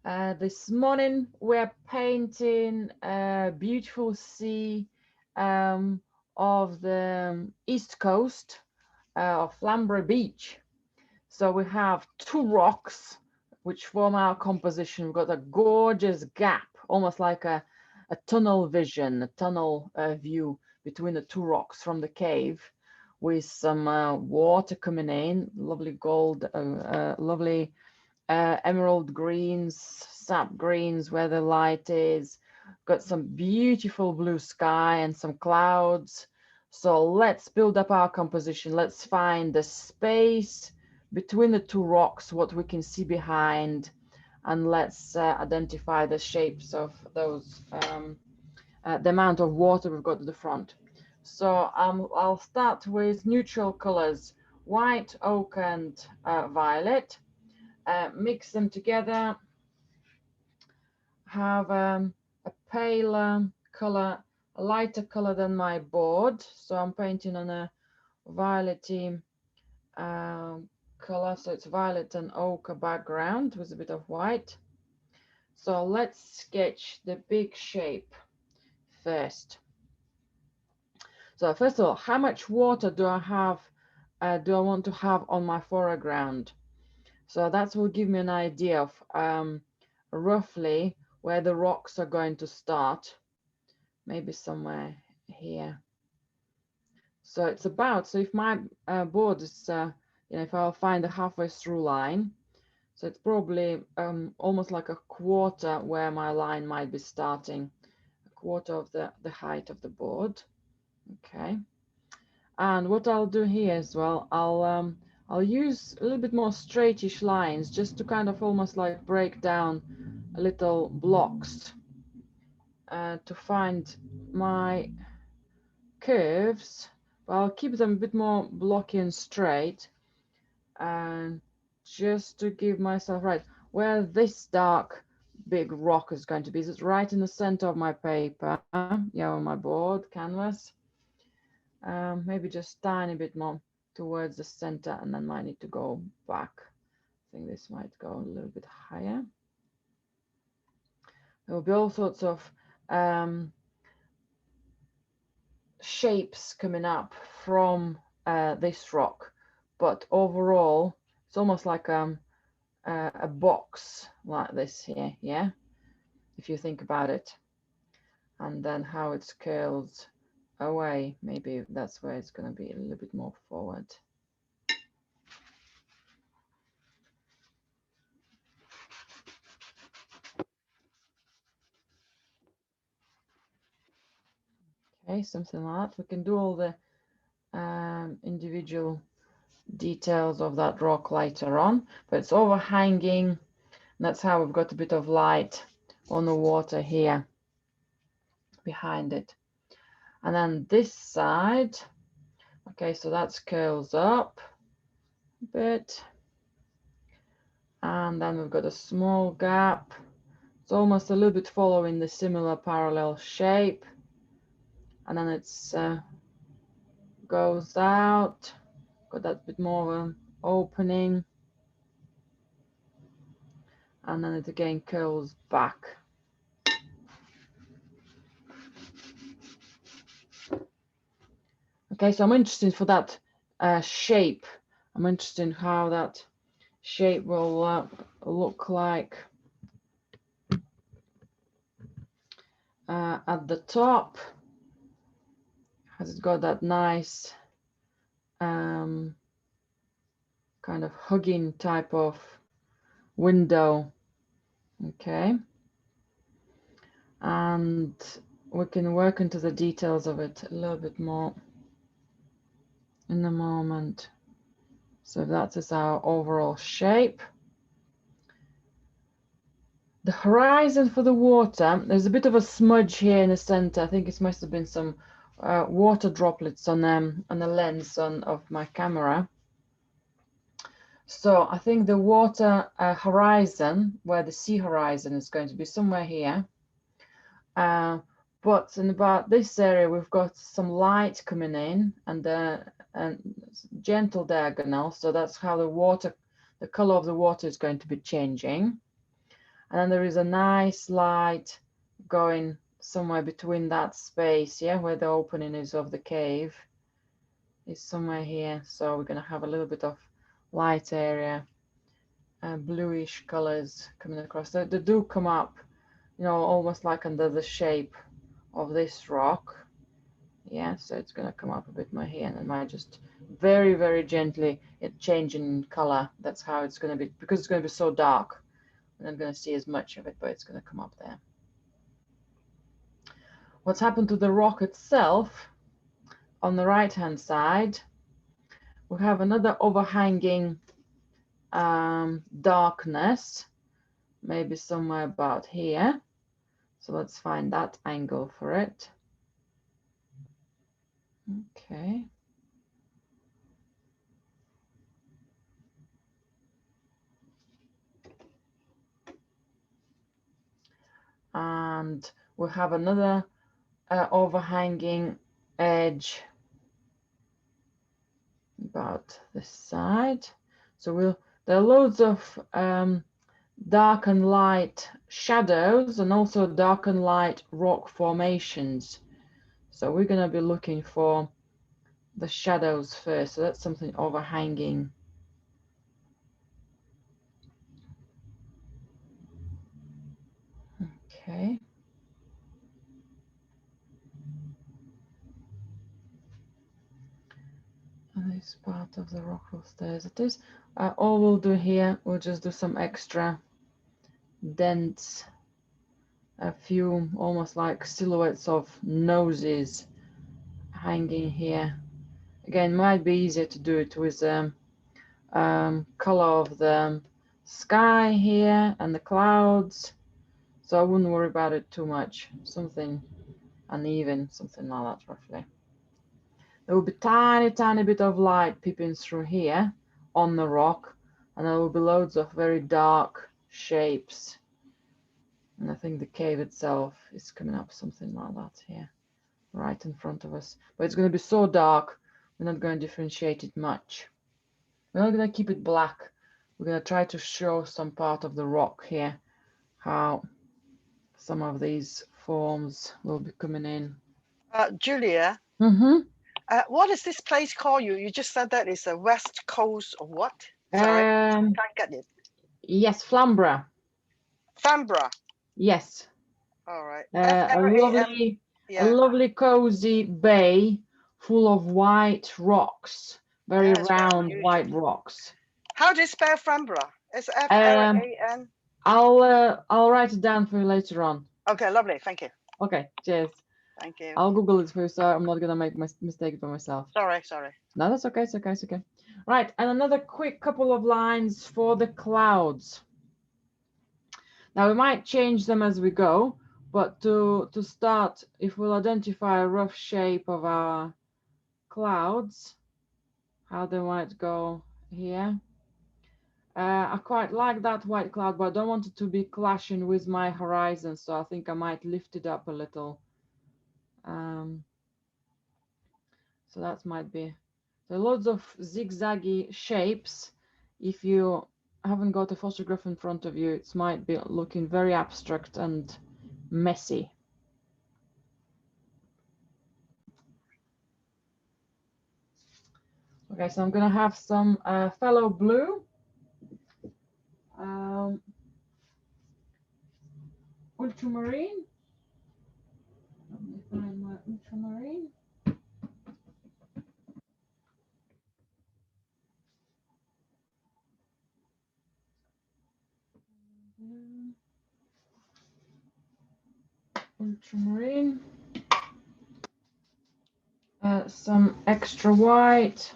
This morning we're painting a beautiful sea of the east coast of Flamborough beach. So we have two rocks which form our composition. We've got a gorgeous gap, almost like a tunnel vision, a tunnel view between the two rocks from the cave, with some water coming in, lovely gold, lovely emerald greens, sap greens where the light is. Got some beautiful blue sky and some clouds. So let's build up our composition. Let's find the space between the two rocks, what we can see behind, and let's identify the shapes of those, the amount of water we've got at the front. So I'll start with neutral colors, white, oak, and violet. Mix them together, have a paler color, a lighter color than my board. So I'm painting on a violety color, so it's violet and ochre background with a bit of white. So let's sketch the big shape first. So first of all, how much water do I have, do I want to have on my foreground? So that will give me an idea of roughly where the rocks are going to start, maybe somewhere here. So it's about, so if my board is, if I'll find a halfway through line, so it's probably almost like a quarter where my line might be starting, a quarter of the height of the board. Okay. And what I'll do here as well, I'll use a little bit more straightish lines just to kind of almost like break down little blocks to find my curves, but I'll keep them a bit more blocky and straight, and just to give myself right where this dark big rock is going to be. It's right in the center of my paper, yeah, on my board canvas. Maybe just tiny bit more towards the center, and then might need to go back. I think this might go a little bit higher. There will be all sorts of shapes coming up from this rock, but overall it's almost like a box like this here, yeah, if you think about it, and then how it's curled away, maybe that's where it's going to be a little bit more forward. Okay, something like that. We can do all the individual details of that rock later on, but it's overhanging. That's how we've got a bit of light on the water here behind it. And then this side, okay, so that's curls up a bit. And then we've got a small gap. It's almost a little bit following the similar parallel shape. And then it's goes out, got that bit more of an opening. And then it again curls back. Okay, so I'm interested for that shape. I'm interested in how that shape will look like at the top. Has it got that nice kind of hugging type of window? Okay, and we can work into the details of it a little bit more in a moment. So that is our overall shape. The horizon for the water, there's a bit of a smudge here in the center. I think it must have been some water droplets on the lens of my camera. So I think the water horizon, where the sea horizon is going to be somewhere here. But in about this area, we've got some light coming in and gentle diagonal. So that's how the water, the color of the water is going to be changing. And then there is a nice light going somewhere between that space, yeah, where the opening is of the cave is somewhere here. So we're going to have a little bit of light area, bluish colors coming across. They do come up, you know, almost like under the shape of this rock. Yeah, so it's going to come up a bit more here, and it might just very, very gently change in color. That's how it's going to be, because it's going to be so dark. We're not going to see as much of it, but it's going to come up there. What's happened to the rock itself? On the right hand side, we have another overhanging darkness, maybe somewhere about here. So let's find that angle for it. Okay. And we have another overhanging edge about this side. So there are loads of dark and light shadows and also dark and light rock formations. So we're going to be looking for the shadows first. So that's something overhanging. Okay. And this part of the rock will stay as it is. All we'll do here, we'll just do some extra dents, a few almost like silhouettes of noses hanging here. Again, might be easier to do it with color of the sky here and the clouds, so I wouldn't worry about it too much. Something uneven, something like that roughly. There will be tiny bit of light peeping through here on the rock, and there will be loads of very dark shapes, and I think the cave itself is coming up something like that here right in front of us, but it's going to be so dark we're not going to differentiate it much. We're not going to keep it black. We're going to try to show some part of the rock here, how some of these forms will be coming in. Julia, what is this place called? You just said that it's a west coast of what? Sorry, I can't get it. Yes, Flamborough. Flamborough. Yes. All right. A lovely cozy bay full of white rocks, very round white rocks. How do you spell Flamborough? It's F-L-A-N. I'll write it down for you later on. Okay, lovely. Thank you. Okay, cheers. Thank you. I'll Google it for you, so I'm not gonna make mistakes by myself. Sorry. No, that's okay. It's okay. It's okay. Right, and another quick couple of lines for the clouds. Now we might change them as we go, but to start, if we'll identify a rough shape of our clouds, how they might go here. I quite like that white cloud, but I don't want it to be clashing with my horizon, so I think I might lift it up a little. So that might be. There are loads of zigzaggy shapes. If you haven't got a photograph in front of you, it might be looking very abstract and messy. Okay, so I'm going to have some phthalo blue. Ultramarine. Let me find my ultramarine. Ultramarine. Some extra white.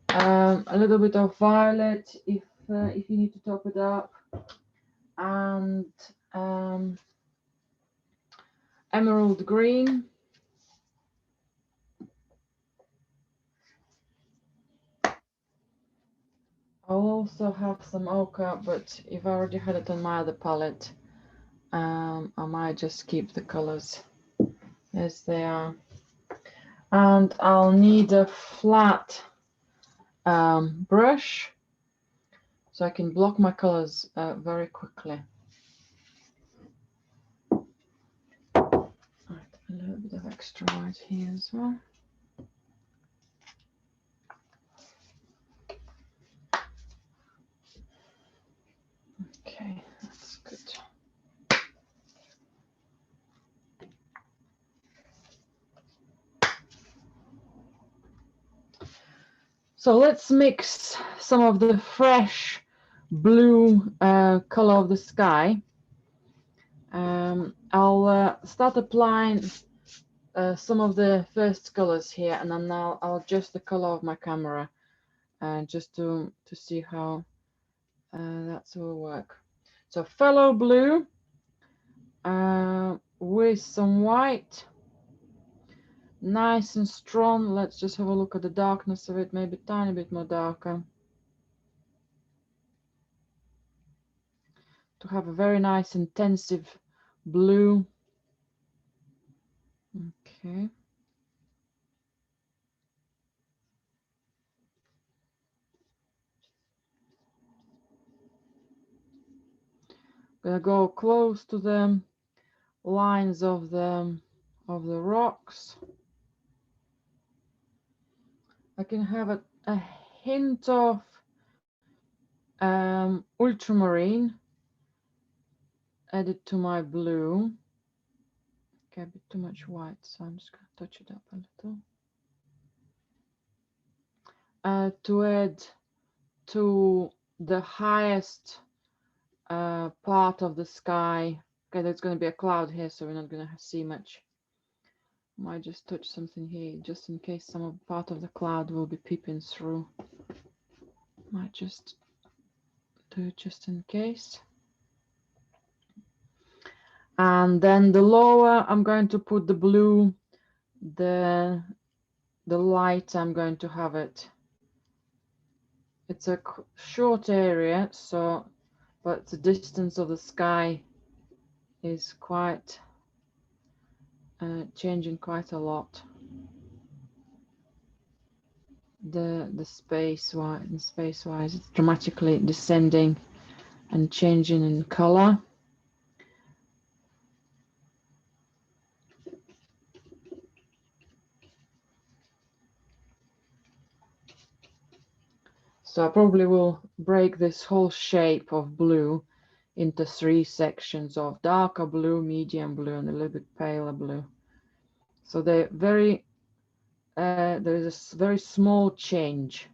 A little bit of violet if you need to top it up, and emerald green. I'll also have some ochre, but if I already had it on my other palette, I might just keep the colors as they are. And I'll need a flat brush so I can block my colors very quickly. A little bit of extra white here as well. Okay, that's good. So let's mix some of the fresh blue color of the sky. I'll start applying some of the first colors here, and then I'll adjust the color of my camera just to see how that will work. So phthalo blue with some white, nice and strong. Let's just have a look at the darkness of it, maybe a tiny bit more darker, to have a very nice intensive blue. Okay. Gonna go close to the lines of the rocks. I can have a hint of ultramarine added to my blue. Okay, a bit too much white, so I'm just gonna touch it up a little. To add to the highest part of the sky. Okay, there's going to be a cloud here, so we're not going to see much. Might just touch something here, just in case some part of the cloud will be peeping through. Might just do it just in case. And then the lower, I'm going to put the blue, the light, I'm going to have it. It's a short area, so, but the distance of the sky is quite changing quite a lot. The space-wise, it's dramatically descending and changing in color. So I probably will break this whole shape of blue into 3 sections of darker blue, medium blue, and a little bit paler blue. So they're very, there is a very small change,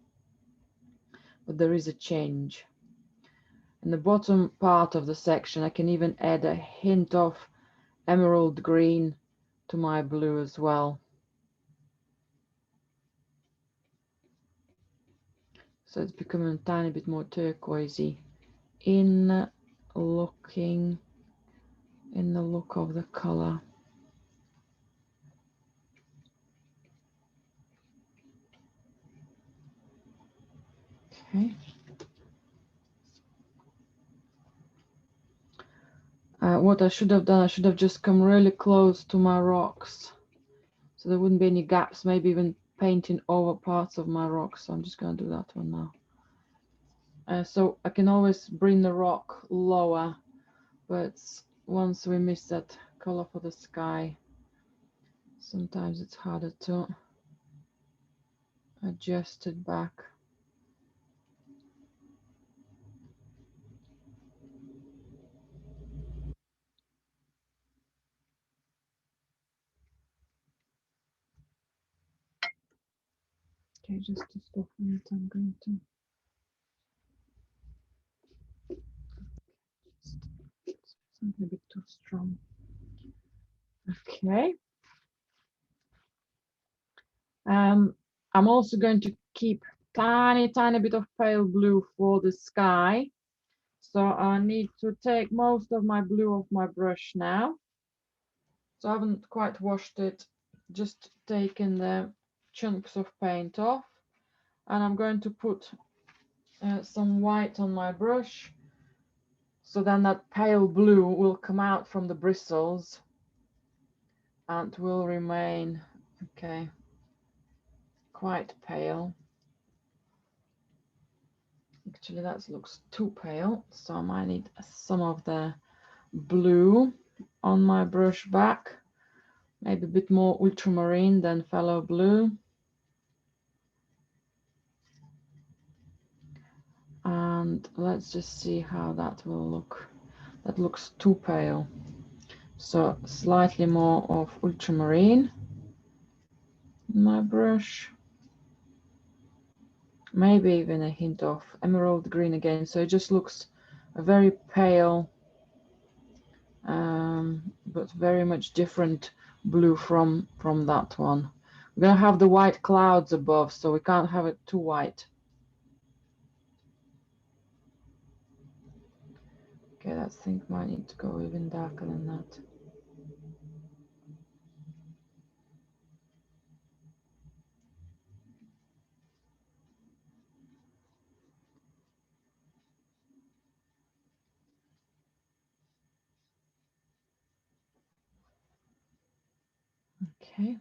but there is a change. In the bottom part of the section, I can even add a hint of emerald green to my blue as well. So it's becoming a tiny bit more turquoisey in looking, in the look of the color. Okay. What I should have done, I should have just come really close to my rocks, so there wouldn't be any gaps, maybe even painting over parts of my rocks. So I'm just going to do that one now. So I can always bring the rock lower, but once we miss that color for the sky, sometimes it's harder to adjust it back. Okay, just to soften it, I'm going to something a bit too strong. Okay. I'm also going to keep tiny bit of pale blue for the sky. So I need to take most of my blue off my brush now. So I haven't quite washed it, just taken the chunks of paint off. And I'm going to put some white on my brush. So then that pale blue will come out from the bristles and will remain, okay, quite pale. Actually, that looks too pale, so I might need some of the blue on my brush back. maybe a bit more ultramarine than phthalo blue. And let's just see how that will look. That looks too pale. So slightly more of ultramarine in my brush. Maybe even a hint of emerald green again. So it just looks a very pale, but very much different blue from that one. We're gonna have the white clouds above, so we can't have it too white. Okay, that thing might need to go even darker than that. Okay.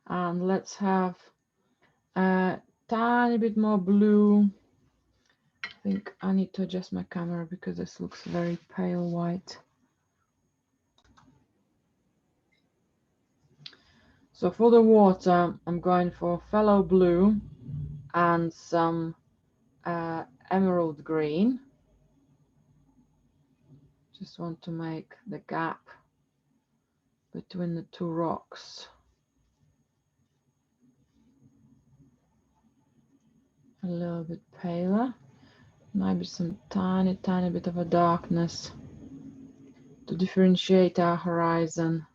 And let's have a tiny bit more blue. I think I need to adjust my camera because this looks very pale white. So for the water, I'm going for phthalo blue and some emerald green. Just want to make the gap between the two rocks a little bit paler. Maybe some tiny bit of a darkness to differentiate our horizon.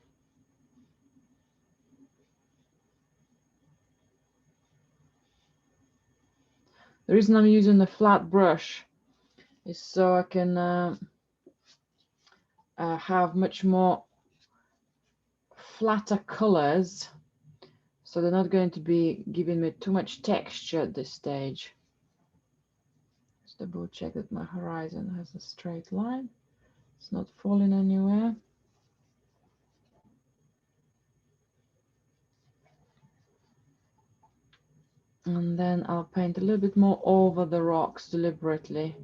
The reason I'm using the flat brush is so I can have much more flatter colors, so they're not going to be giving me too much texture at this stage. Just double check that my horizon has a straight line. It's not falling anywhere. And then I'll paint a little bit more over the rocks deliberately,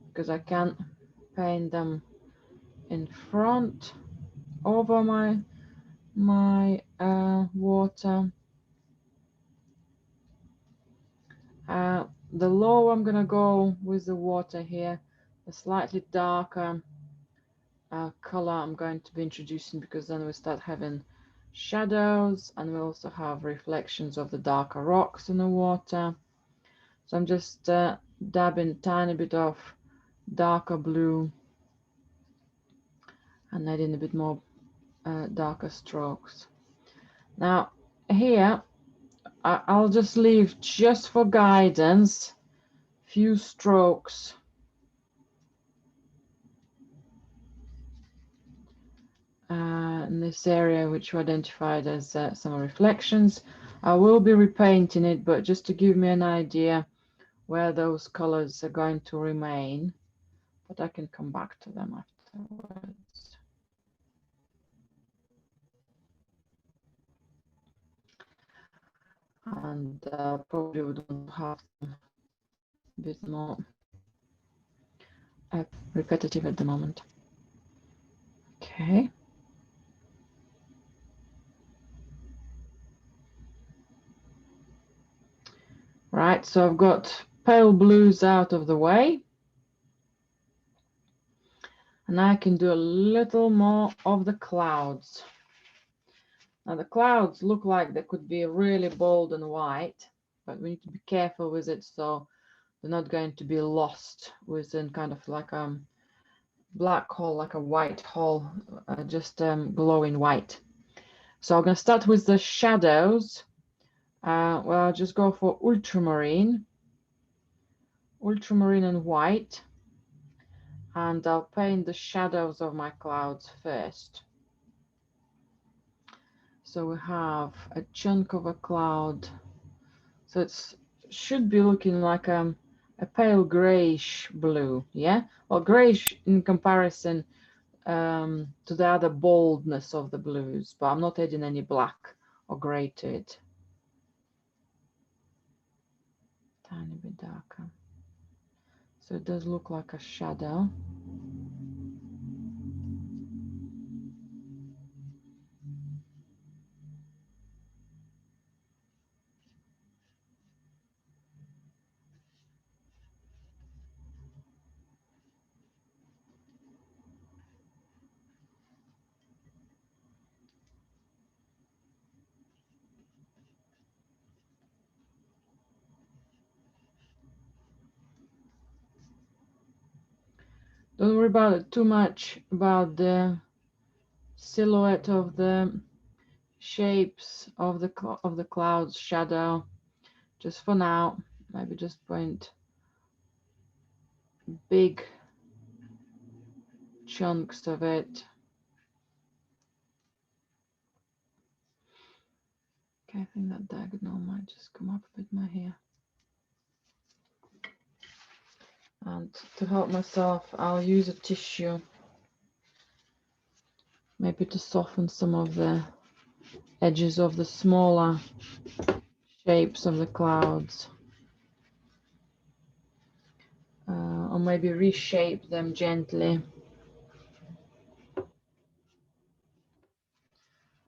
because I can't paint them in front over my water. The low I'm gonna go with the water here, a slightly darker color I'm going to be introducing, because then we start having shadows and we also have reflections of the darker rocks in the water. So I'm just dabbing a tiny bit of darker blue and adding a bit more darker strokes. Now here I'll just leave, just for guidance, few strokes in this area which we identified as some reflections. I will be repainting it, but just to give me an idea where those colors are going to remain, but I can come back to them afterwards. And probably would want to have them a bit more repetitive at the moment. Okay. Right, so I've got pale blues out of the way. And I can do a little more of the clouds. Now the clouds look like they could be really bold and white, but we need to be careful with it so they're not going to be lost within kind of like a black hole, like a white hole, just glowing white. So I'm going to start with the shadows. Well, I'll just go for ultramarine and white, and I'll paint the shadows of my clouds first. So we have a chunk of a cloud. So it should be looking like a pale grayish blue, yeah? Well, grayish in comparison to the other boldness of the blues, but I'm not adding any black or gray to it. Tiny bit darker. So it does look like a shadow. Don't worry about it too much, about the silhouette of the shapes of the clouds, shadow. Just for now, maybe just paint big chunks of it. Okay, I think that diagonal might just come up a bit more here. And to help myself, I'll use a tissue, maybe to soften some of the edges of the smaller shapes of the clouds. Or maybe reshape them gently.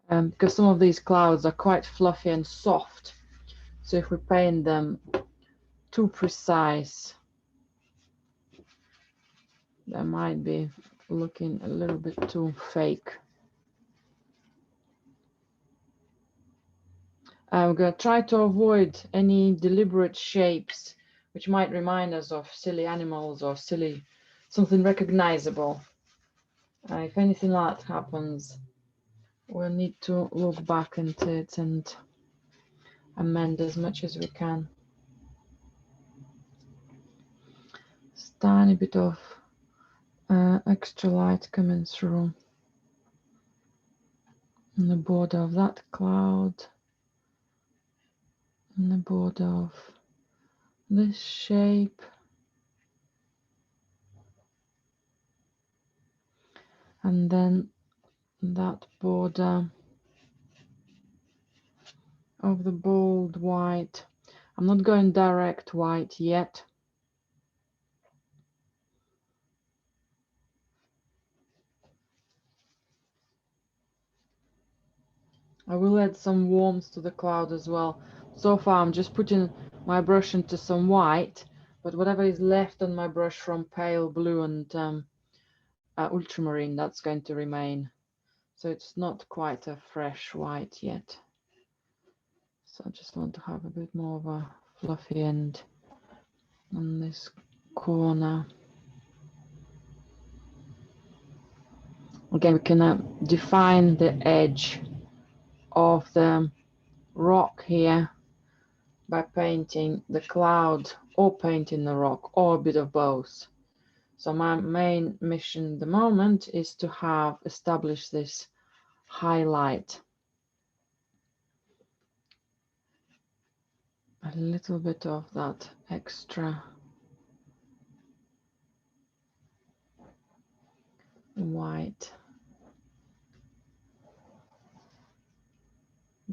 Because some of these clouds are quite fluffy and soft. So if we paint them too precise, they might be looking a little bit too fake. We're going to try to avoid any deliberate shapes which might remind us of silly animals or silly something recognizable. If anything like that happens, we'll need to look back into it and amend as much as we can. Just a tiny bit of extra light coming through on the border of that cloud, and the border of this shape, and then that border of the bold white. I'm not going direct white yet. I will add some warmth to the cloud as well. So far I'm just putting my brush into some white, but whatever is left on my brush from pale blue and ultramarine, that's going to remain. So it's not quite a fresh white yet. So I just want to have a bit more of a fluffy end on this corner. Again, we can define the edge of the rock here by painting the cloud or painting the rock, or a bit of both. So my main mission at the moment is to have established this highlight. A little bit of that extra white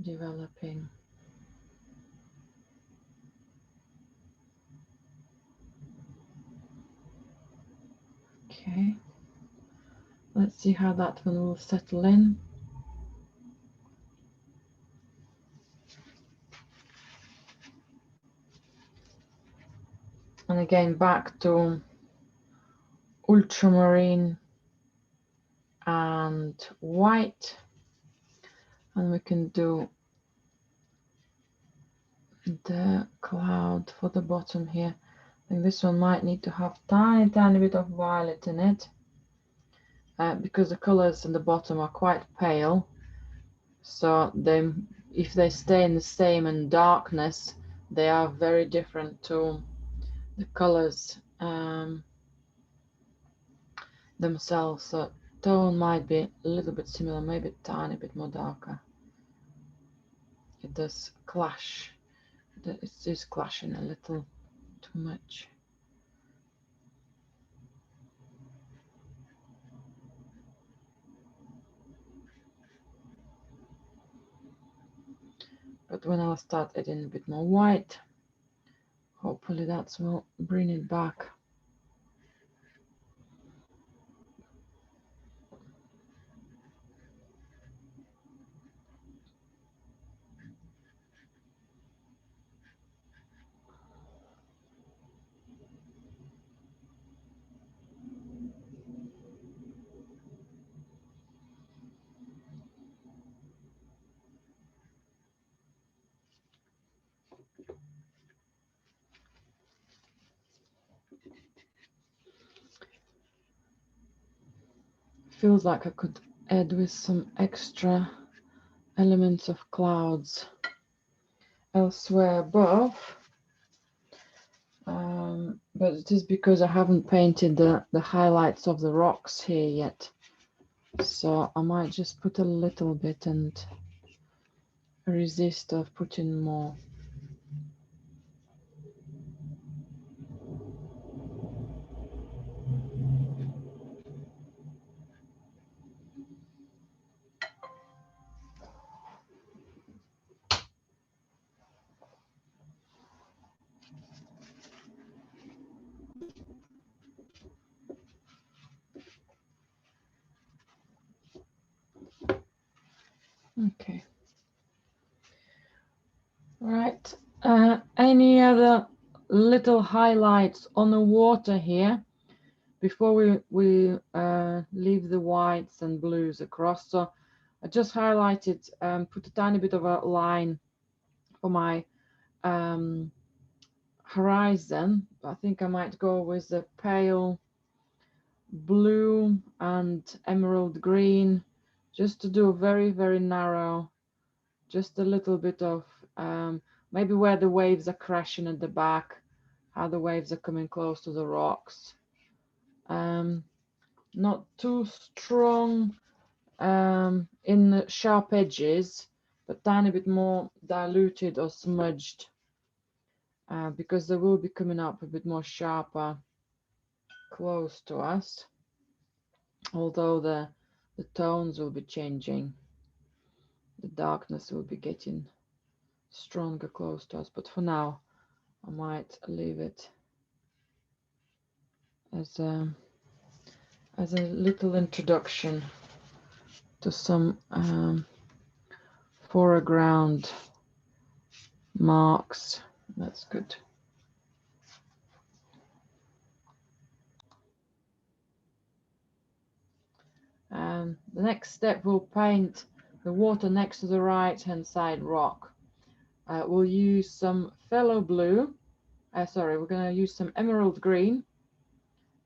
developing. Okay, let's see how that one will settle in. And again, back to ultramarine and white, and we can do the cloud for the bottom here. I think this one might need to have tiny bit of violet in it, because the colors in the bottom are quite pale. So they, if they stay in the same in darkness, they are very different to the colors themselves. So tone might be a little bit similar, maybe a tiny bit more darker. It does clash. It is clashing a little too much. But when I'll start adding a bit more white, hopefully that will bring it back. feels like I could add with some extra elements of clouds elsewhere above. But it is because I haven't painted the highlights of the rocks here yet. So I might just put a little bit and resist of putting more. Okay. Right. Any other little highlights on the water here before we leave the whites and blues across? So I just highlighted, put a tiny bit of a line for my horizon. I think I might go with the pale blue and emerald green, just to do a very, very narrow, just a little bit of maybe where the waves are crashing at the back, how the waves are coming close to the rocks. Not too strong in the sharp edges, but tiny bit more diluted or smudged, because they will be coming up a bit more sharper close to us, although the tones will be changing. The darkness will be getting stronger close to us, but for now I might leave it as a little introduction to some foreground marks. That's good. The next step, we'll paint the water next to the right hand side rock. We'll use some phthalo blue. Sorry, we're going to use some emerald green.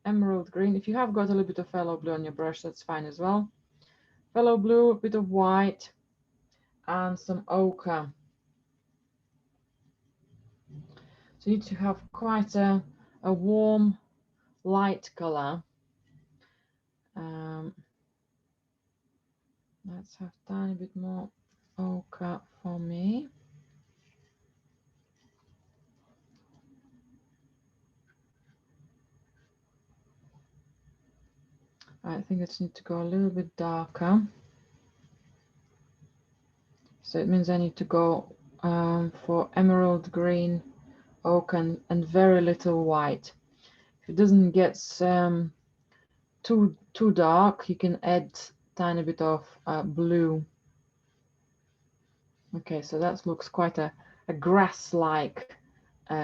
Emerald green. If you have got a little bit of phthalo blue on your brush, that's fine as well. Phthalo blue, a bit of white, and some ochre. So you need to have quite a warm, light color. Let's have a tiny bit more ochre for me. I think it's need to go a little bit darker. So it means I need to go for emerald green, ochre, and very little white. If it doesn't get too dark, you can add a tiny bit of blue. Okay, so that looks quite a grass-like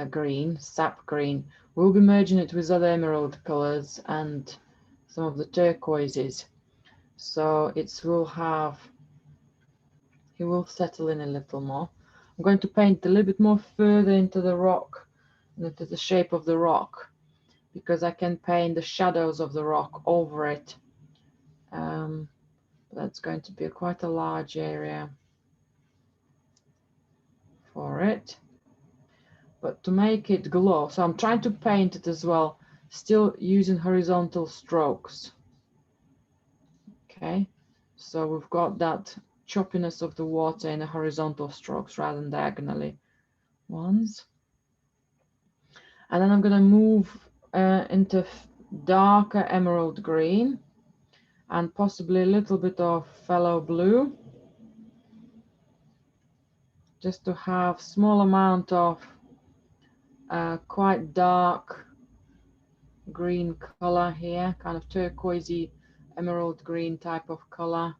green, sap green. We'll be merging it with other emerald colors and some of the turquoises, so it will settle in a little more. I'm going to paint a little bit more further into the rock, into the shape of the rock, because I can paint the shadows of the rock over it. That's going to be quite a large area for it. But to make it glow, so I'm trying to paint it as well, still using horizontal strokes. Okay, so we've got that choppiness of the water in the horizontal strokes rather than diagonally ones. And then I'm going to move into darker emerald green and possibly a little bit of phthalo blue, just to have small amount of quite dark green color here, kind of turquoisey emerald green type of color.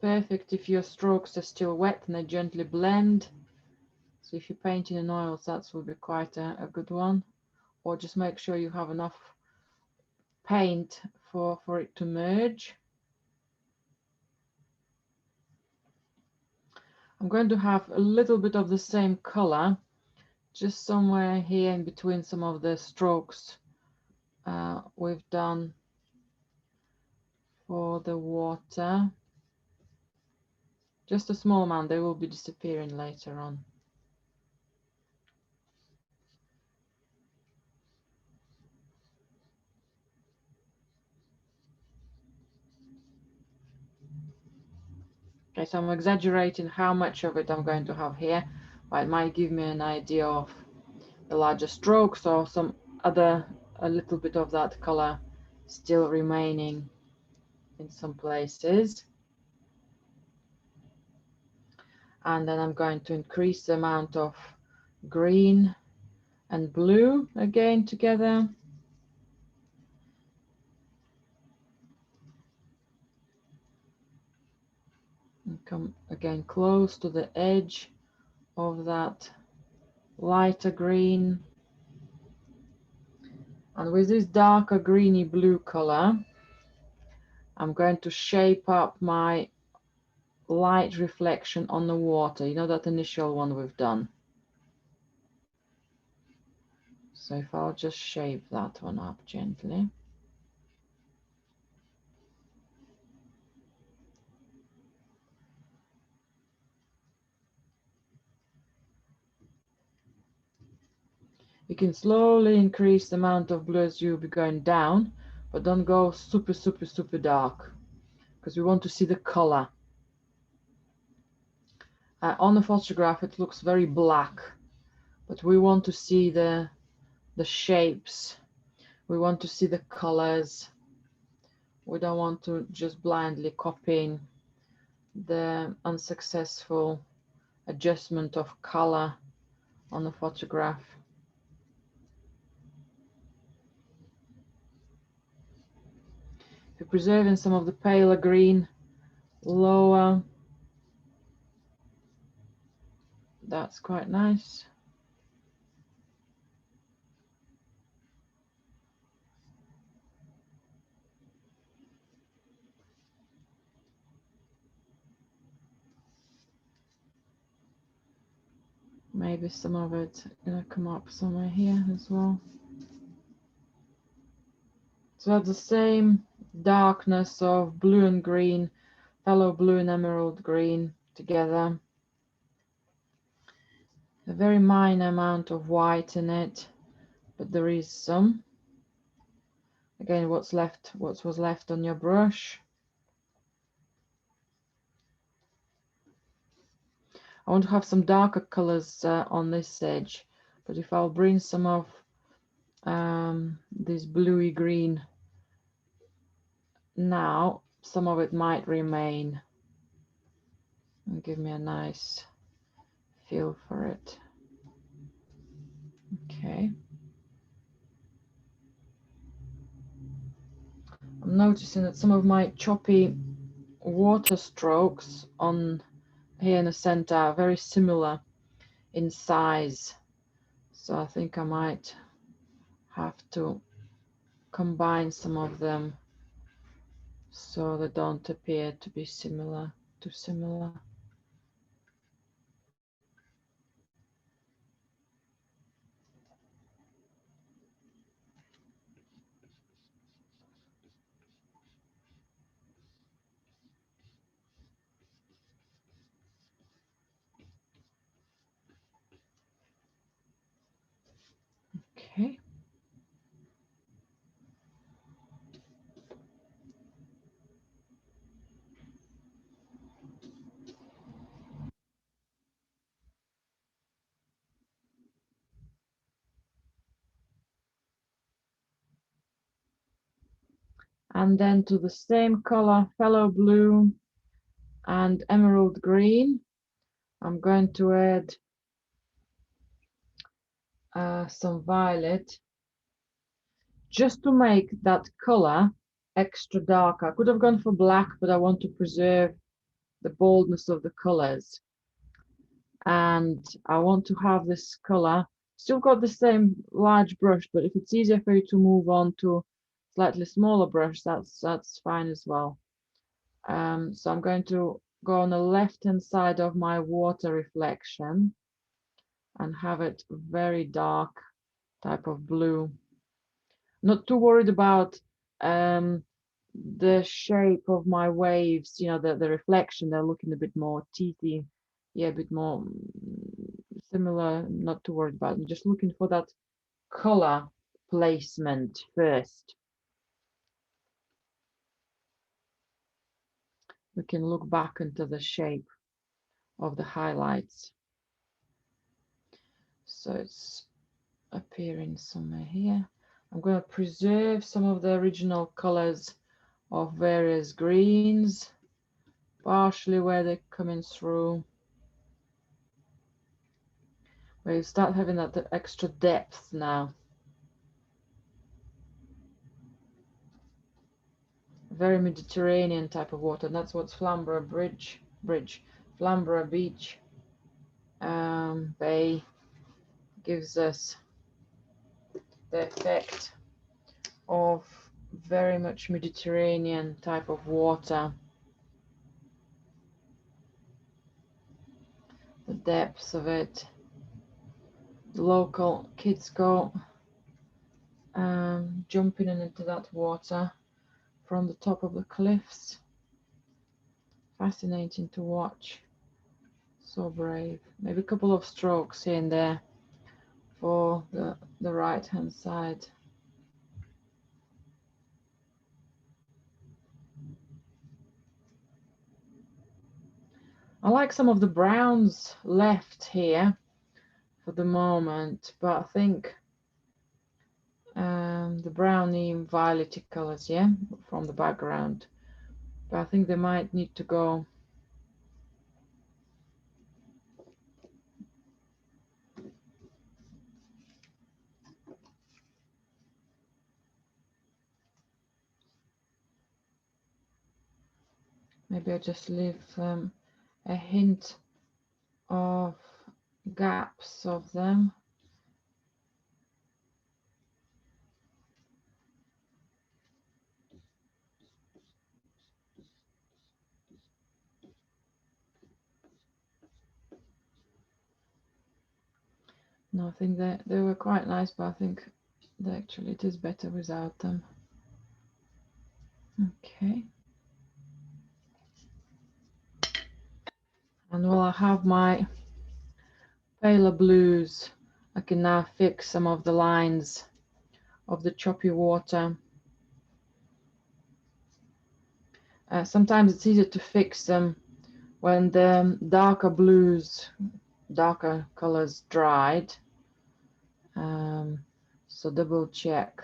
Perfect if your strokes are still wet and they gently blend. So if you're painting in oils, that will be quite a good one. Or just make sure you have enough paint for it to merge. I'm going to have a little bit of the same color just somewhere here in between some of the strokes we've done for the water. Just a small amount, they will be disappearing later on. Okay, so I'm exaggerating how much of it I'm going to have here, but it might give me an idea of the larger strokes or some other, a little bit of that color still remaining in some places. And then I'm going to increase the amount of green and blue again together. And come again close to the edge of that lighter green. And with this darker greeny blue color, I'm going to shape up my light reflection on the water. You know, that initial one we've done. So if I'll just shape that one up gently. You can slowly increase the amount of blue as you'll be going down, but don't go super, super, super dark, because we want to see the color. On the photograph, it looks very black, but we want to see the shapes. We want to see the colors. We don't want to just blindly copy the unsuccessful adjustment of color on the photograph. If you're preserving some of the paler green lower, that's quite nice. Maybe some of it gonna come up somewhere here as well. So that's the same darkness of blue and green, phthalo blue and emerald green together. A very minor amount of white in it, but there is some. Again, what was left on your brush. I want to have some darker colors on this edge, but if I'll bring some of this bluey green now, some of it might remain and give me a nice feel for it. Okay. I'm noticing that some of my choppy water strokes on here in the center are very similar in size. So I think I might have to combine some of them so they don't appear to be too similar. Okay. And then to the same color, phthalo blue and emerald green, I'm going to add some violet just to make that color extra dark. I could have gone for black, but I want to preserve the boldness of the colors. And I want to have this color, still got the same large brush, but if it's easier for you to move on to slightly smaller brush, that's fine as well. So I'm going to go on the left-hand side of my water reflection and have it very dark type of blue. Not too worried about the shape of my waves, you know, the reflection. They're looking a bit more teethy, yeah, a bit more similar. Not too worried about. I'm just looking for that color placement first. We can look back into the shape of the highlights. So it's appearing somewhere here. I'm going to preserve some of the original colors of various greens, partially where they're coming through, where you start having that extra depth now. Very Mediterranean type of water, and that's what Flamborough Flamborough Beach Bay gives us the effect of very much Mediterranean type of water. The depths of it. The local kids go jumping into that water from the top of the cliffs. Fascinating to watch. So brave. Maybe a couple of strokes here and there for the right hand side. I like some of the browns left here for the moment, but I think the browny violet colors, yeah, from the background, but I think they might need to go. Maybe I just leave a hint of gaps of them. No, I think that they were quite nice, but I think that actually it is better without them. Okay. And while I have my paler blues, I can now fix some of the lines of the choppy water. Sometimes it's easier to fix them when the darker blues, darker colors dried. So double check.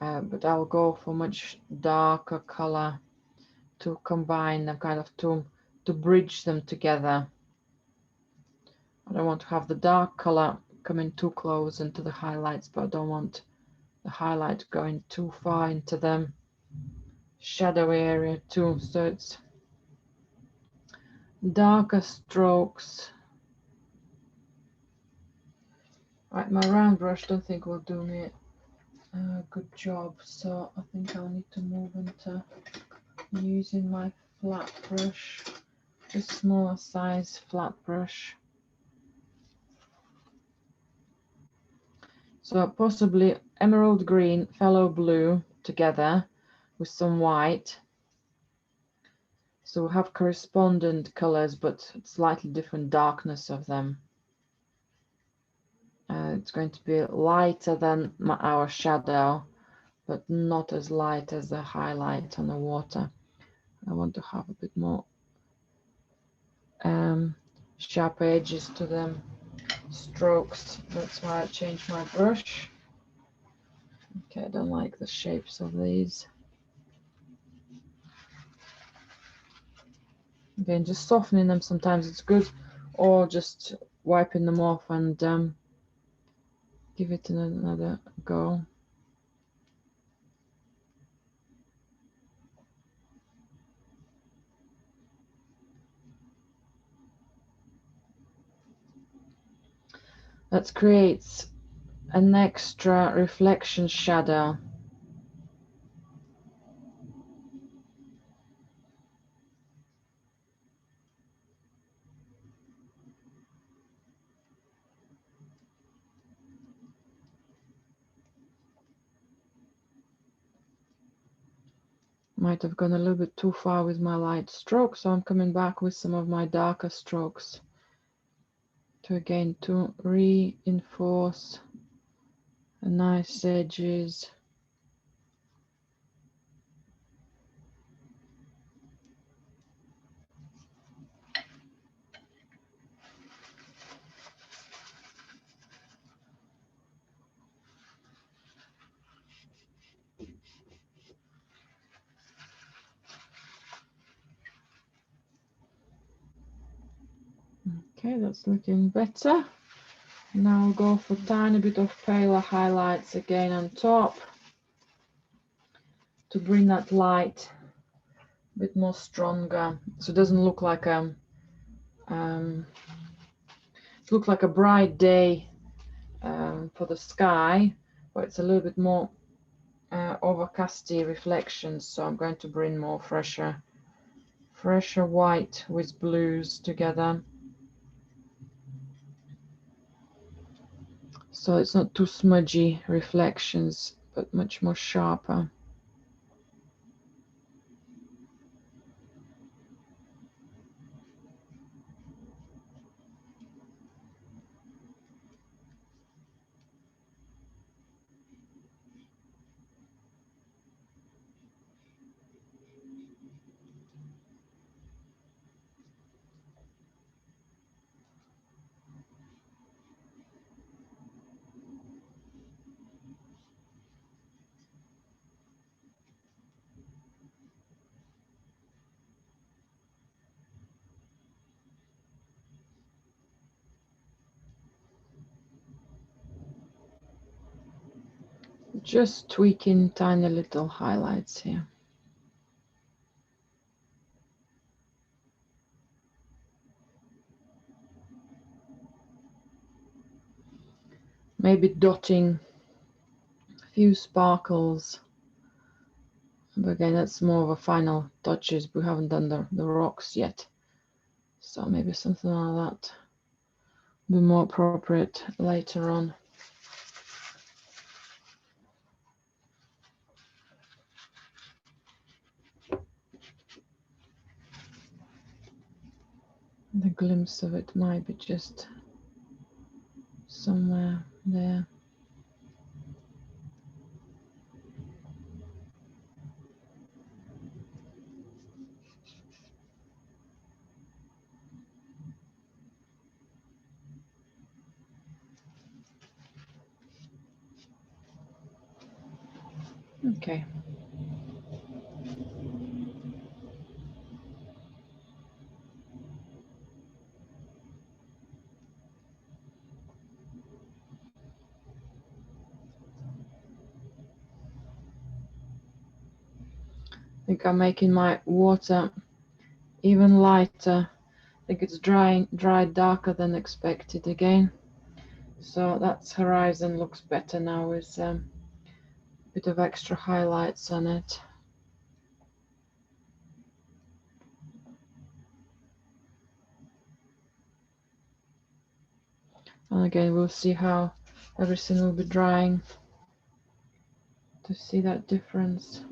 But I'll go for much darker color to combine them, kind of to bridge them together. I don't want to have the dark color coming too close into the highlights, but I don't want the highlight going too far into the shadow area too. So it's darker strokes. Right, my round brush don't think will do me a good job, so I think I'll need to move into using my flat brush, just smaller size flat brush. So possibly emerald green, phthalo blue together with some white. So we have correspondent colors, but slightly different darkness of them. It's going to be lighter than our shadow, but not as light as the highlight on the water. I want to have a bit more sharp edges to them strokes. That's why I changed my brush. Okay, I don't like the shapes of these. Again, just softening them sometimes it's good, or just wiping them off and give it another go. That creates an extra reflection shadow. Might have gone a little bit too far with my light stroke, so I'm coming back with some of my darker strokes to reinforce the nice edges. Okay, that's looking better. Now I'll go for a tiny bit of paler highlights again on top to bring that light a bit more stronger, so it doesn't look like a bright day for the sky, but it's a little bit more overcasty reflections. So I'm going to bring more fresher white with blues together, so it's not too smudgy reflections, but much more sharper. Just tweaking tiny little highlights here. Maybe dotting a few sparkles. But again, that's more of a final touches. We haven't done the rocks yet. So maybe something like that will be more appropriate later on. The glimpse of it might be just somewhere there. Okay. I think I'm making my water even lighter. I think it's dried darker than expected again. So that horizon looks better now with a bit of extra highlights on it. And again, we'll see how everything will be drying to see that difference.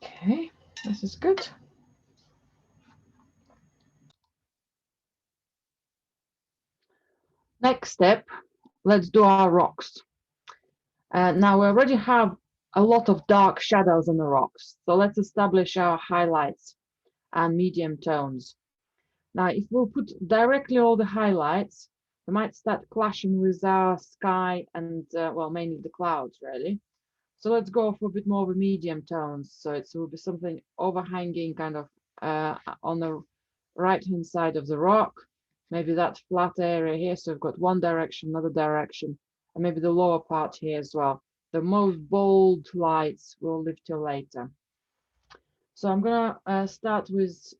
Okay, this is good. Next step, let's do our rocks. Now we already have a lot of dark shadows on the rocks, so let's establish our highlights and medium tones. Now, if we'll put directly all the highlights, they might start clashing with our sky and, well, mainly the clouds, really. So let's go for a bit more of a medium tones. So it will be something overhanging kind of on the right-hand side of the rock. Maybe that flat area here. So we've got one direction, another direction, and maybe the lower part here as well. The most bold lights we'll leave till later. So I'm gonna start with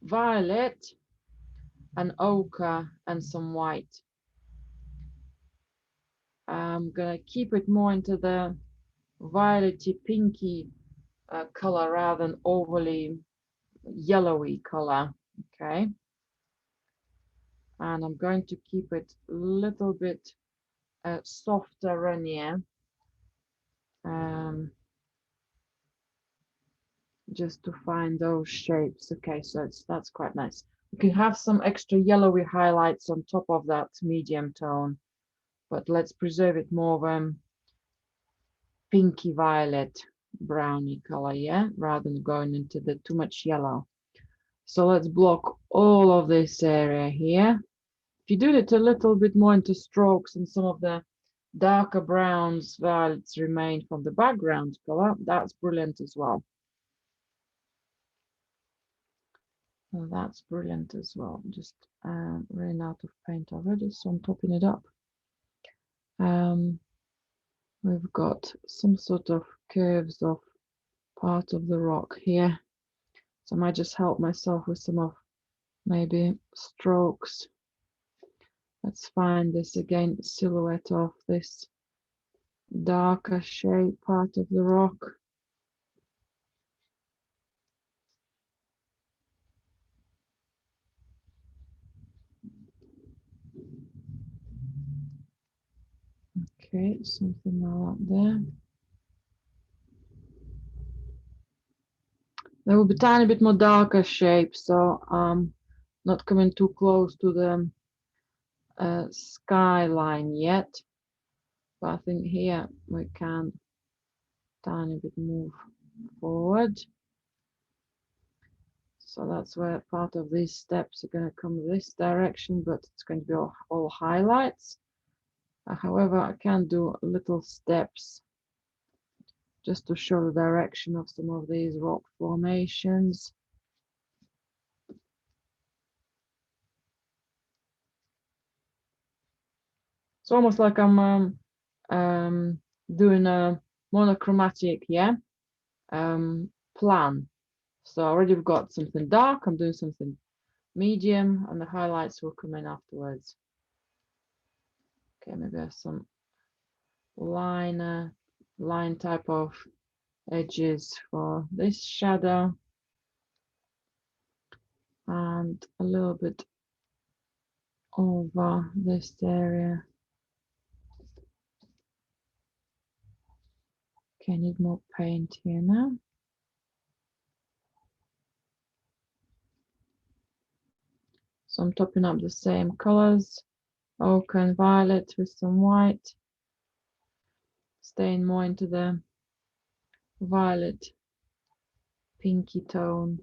violet and ochre and some white. I'm gonna keep it more into the violety pinky color rather than overly yellowy color. Okay, and I'm going to keep it a little bit softer, runnier, just to find those shapes. Okay, so that's quite nice. You can have some extra yellowy highlights on top of that medium tone, but let's preserve it more of pinky violet browny color, yeah, rather than going into the too much yellow. So let's block all of this area here. If you do it a little bit more into strokes and some of the darker browns, violets remain from the background color, that's brilliant as well. Well, that's brilliant as well. Just ran out of paint already, so I'm topping it up. We've got some sort of curves of part of the rock here. So I might just help myself with some of maybe strokes. Let's find this again, silhouette of this darker shape part of the rock. Okay, something like there. There will be tiny bit more darker shape, so not coming too close to the skyline yet. But I think here we can tiny bit move forward. So that's where part of these steps are going to come this direction, but it's going to be all highlights. However, I can do little steps just to show the direction of some of these rock formations. It's almost like I'm doing a monochromatic, yeah, plan. So I already got something dark, I'm doing something medium, and the highlights will come in afterwards. Okay, maybe there's some line type of edges for this shadow, and a little bit over this area. Okay, I need more paint here now. So I'm topping up the same colors, ochre and violet with some white, staying more into the violet pinky tone.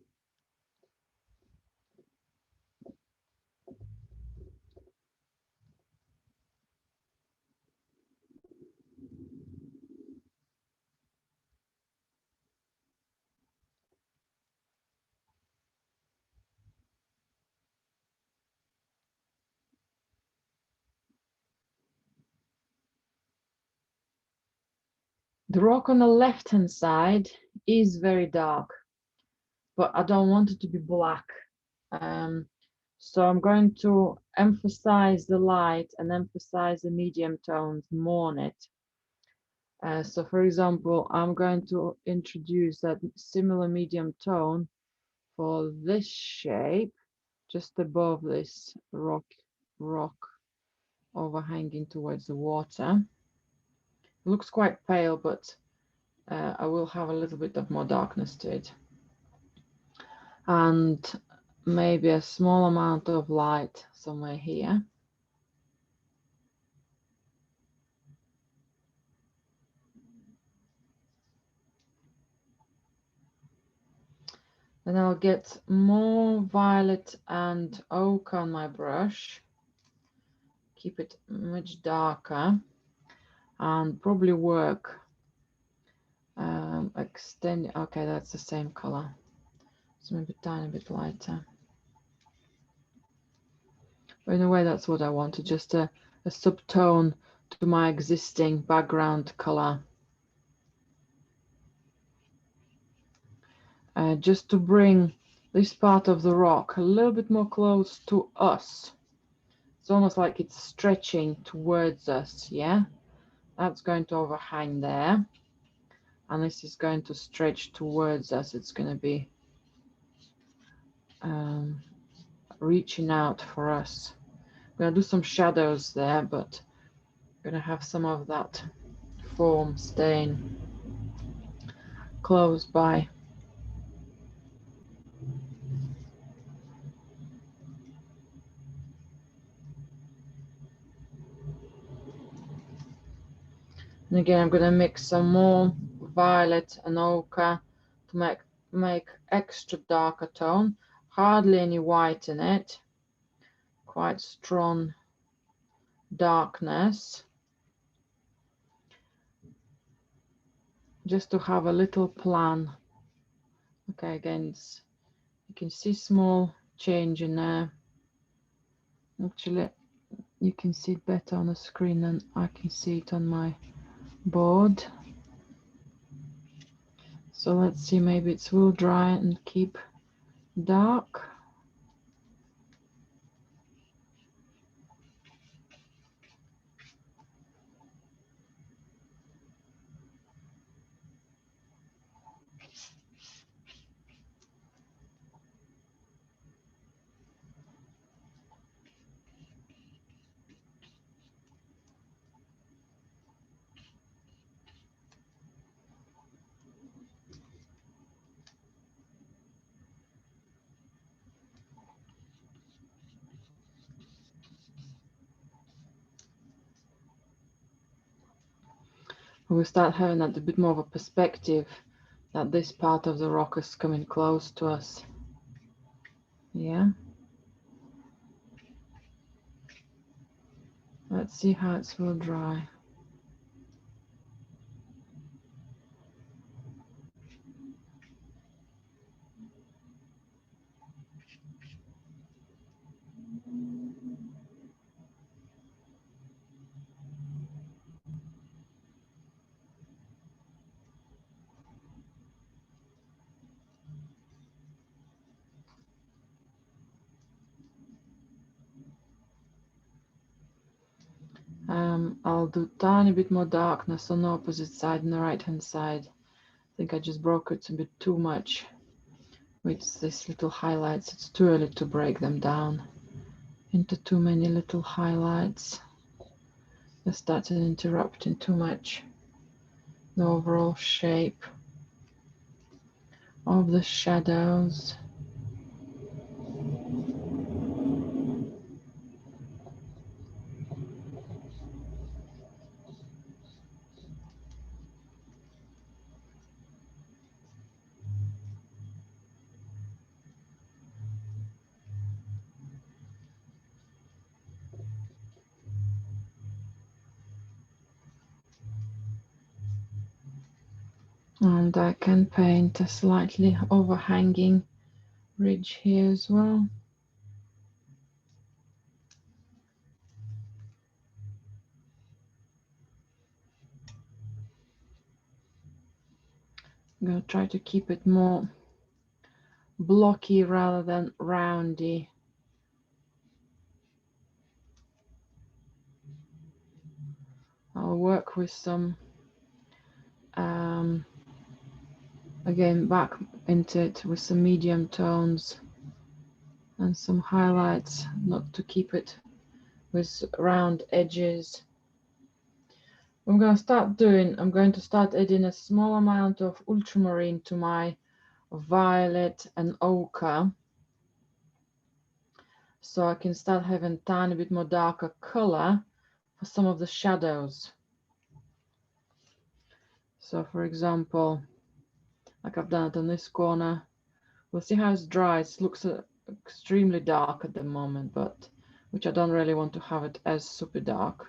The rock on the left hand side is very dark, but I don't want it to be black. So I'm going to emphasize the light and emphasize the medium tones more on it. So for example, I'm going to introduce that similar medium tone for this shape, just above this rock overhanging towards the water. It looks quite pale, but I will have a little bit of more darkness to it. And maybe a small amount of light somewhere here. Then I'll get more violet and ochre on my brush. Keep it much darker and probably work extend. Okay, that's the same color, so maybe a tiny bit lighter. But in a way, that's what I wanted, just a subtone to my existing background color. Just to bring this part of the rock a little bit more close to us. It's almost like it's stretching towards us, yeah? That's going to overhang there, and this is going to stretch towards us. It's going to be reaching out for us. I'm going to do some shadows there, but I'm going to have some of that foam staying close by. And again, I'm going to mix some more violet and ochre to make extra darker tone. Hardly any white in it. Quite strong darkness. Just to have a little plan. Okay, again, you can see small change in there. Actually, you can see it better on the screen than I can see it on my board. So let's see, maybe it will dry and keep dark. We start having that a bit more of a perspective that this part of the rock is coming close to us. Yeah. Let's see how it will dry. I'll do tiny bit more darkness on the opposite side and the right hand side. I think I just broke it a bit too much with these little highlights. It's too early to break them down into too many little highlights. They started interrupting too much the overall shape of the shadows. And I can paint a slightly overhanging ridge here as well. I'm going to try to keep it more blocky rather than roundy. I'll work with some, again, back into it with some medium tones and some highlights, not to keep it with round edges. I'm going to start adding a small amount of ultramarine to my violet and ochre, so I can start having a tiny bit more darker color for some of the shadows. So for example, like I've done it on this corner, we'll see how it dries. It looks extremely dark at the moment, but which I don't really want to have it as super dark.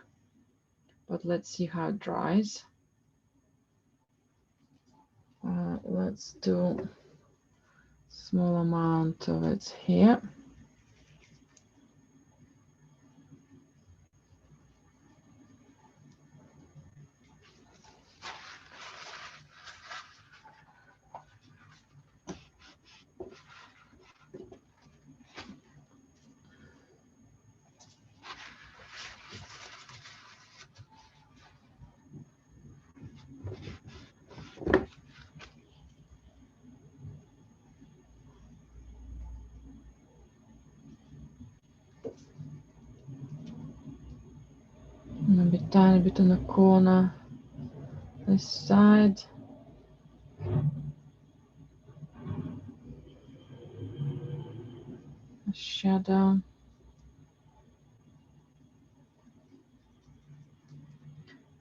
But let's see how it dries. Let's do small amount of it here. tiny bit on the corner, this side. A shadow.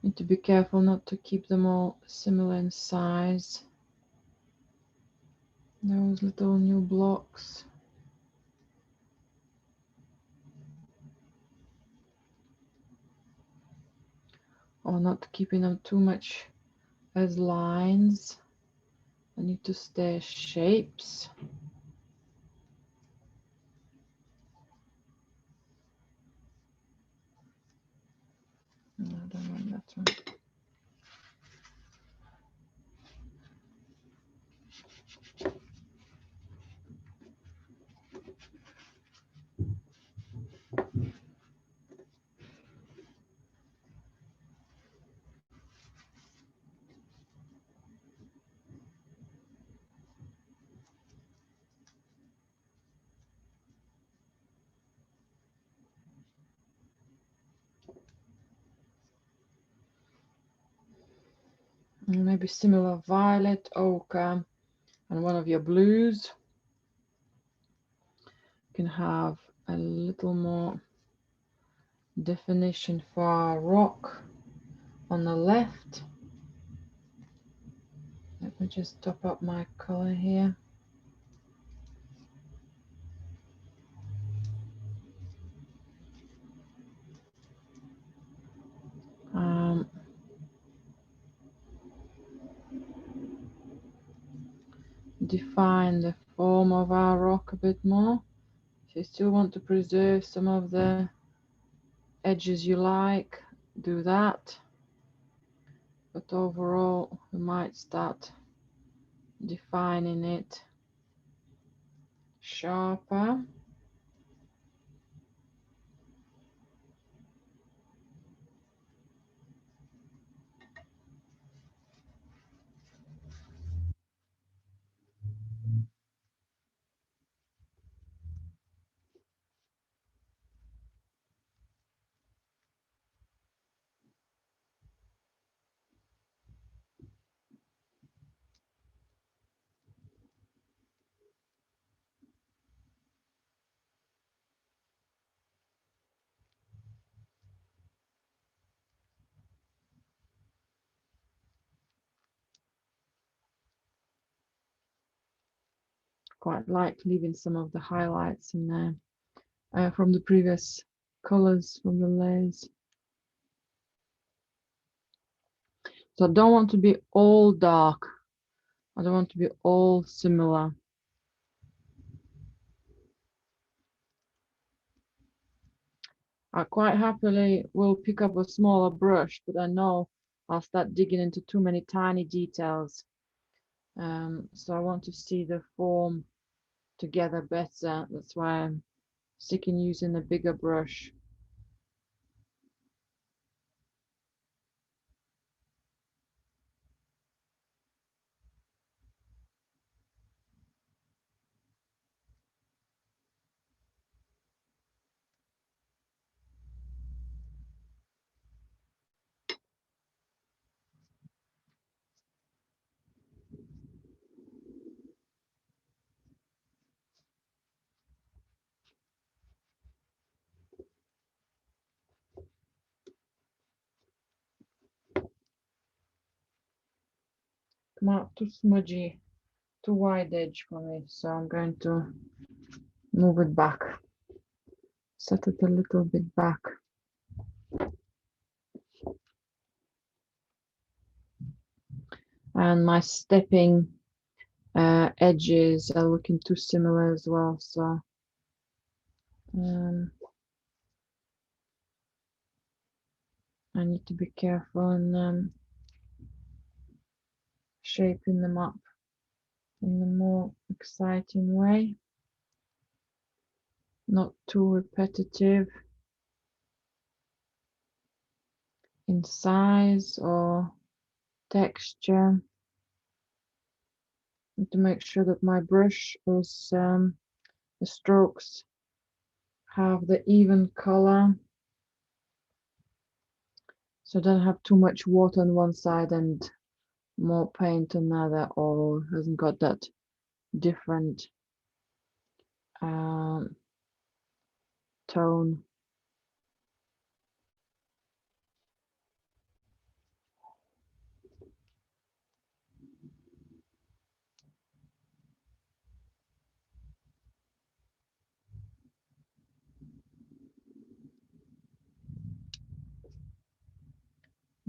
Need to be careful not to keep them all similar in size. Those little new blocks. Or not keeping them too much as lines. I need to stay shapes. No, I don't want that one. Maybe similar violet, ochre, and one of your blues. You can have a little more definition for our rock on the left. Let me just top up my color here. Define the form of our rock a bit more. If you still want to preserve some of the edges you like, do that. But overall, we might start defining it sharper. Quite like leaving some of the highlights in there from the previous colors from the layers. So I don't want to be all dark. I don't want to be all similar. I quite happily will pick up a smaller brush, but I know I'll start digging into too many tiny details. So I want to see the form together better. That's why I'm sticking using a bigger brush. Come out too smudgy, too wide edge for me, so I'm going to move it back, set it a little bit back. And my stepping edges are looking too similar as well, so I need to be careful in shaping them up in a more exciting way, not too repetitive in size or texture. And to make sure that my brush is the strokes have the even color, So don't have too much water on one side and more paint on another, or hasn't got that different tone.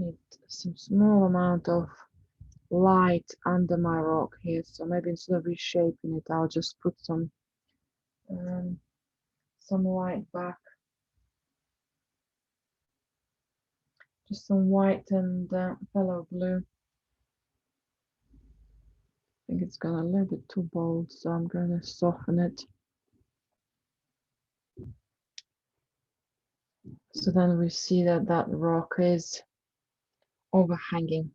Need some small amount of light under my rock here, so maybe instead of reshaping it, I'll just put some light back, just some white and phthalo blue. I think it's gone a little bit too bold, so I'm going to soften it. So then we see that that rock is overhanging.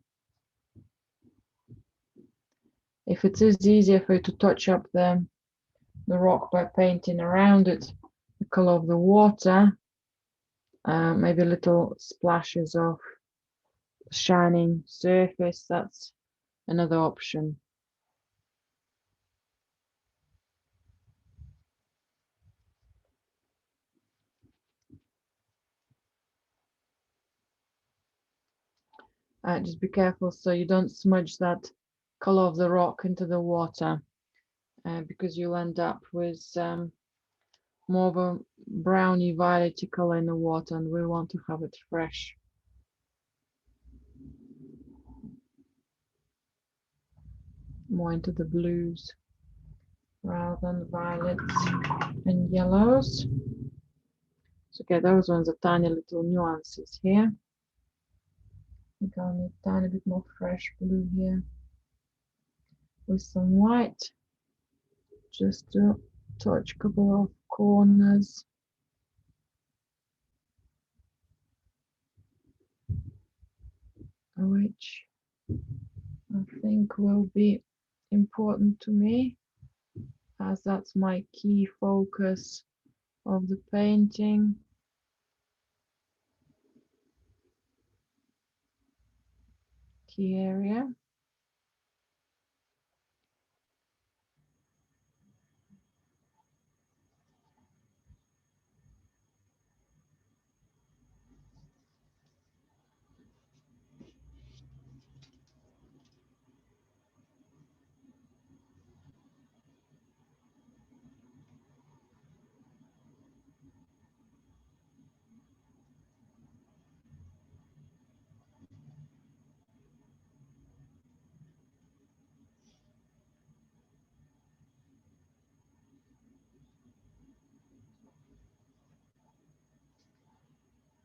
If it is easier for you to touch up the rock by painting around it the color of the water, maybe little splashes of shining surface, that's another option. Just be careful so you don't smudge that color of the rock into the water, because you'll end up with more of a browny violet color in the water, and we want to have it fresh. More into the blues rather than violets and yellows. So okay, those ones are tiny little nuances here. I think I'll need a tiny bit more fresh blue here with some white, just to touch a couple of corners. Which I think will be important to me, as that's my key focus of the painting. Key area.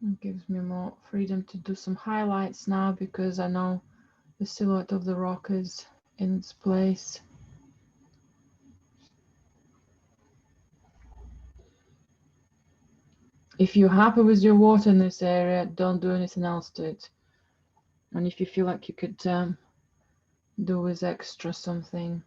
It gives me more freedom to do some highlights now, because I know the silhouette of the rock is in its place. If you're happy with your water in this area, don't do anything else to it. And if you feel like you could do with extra something.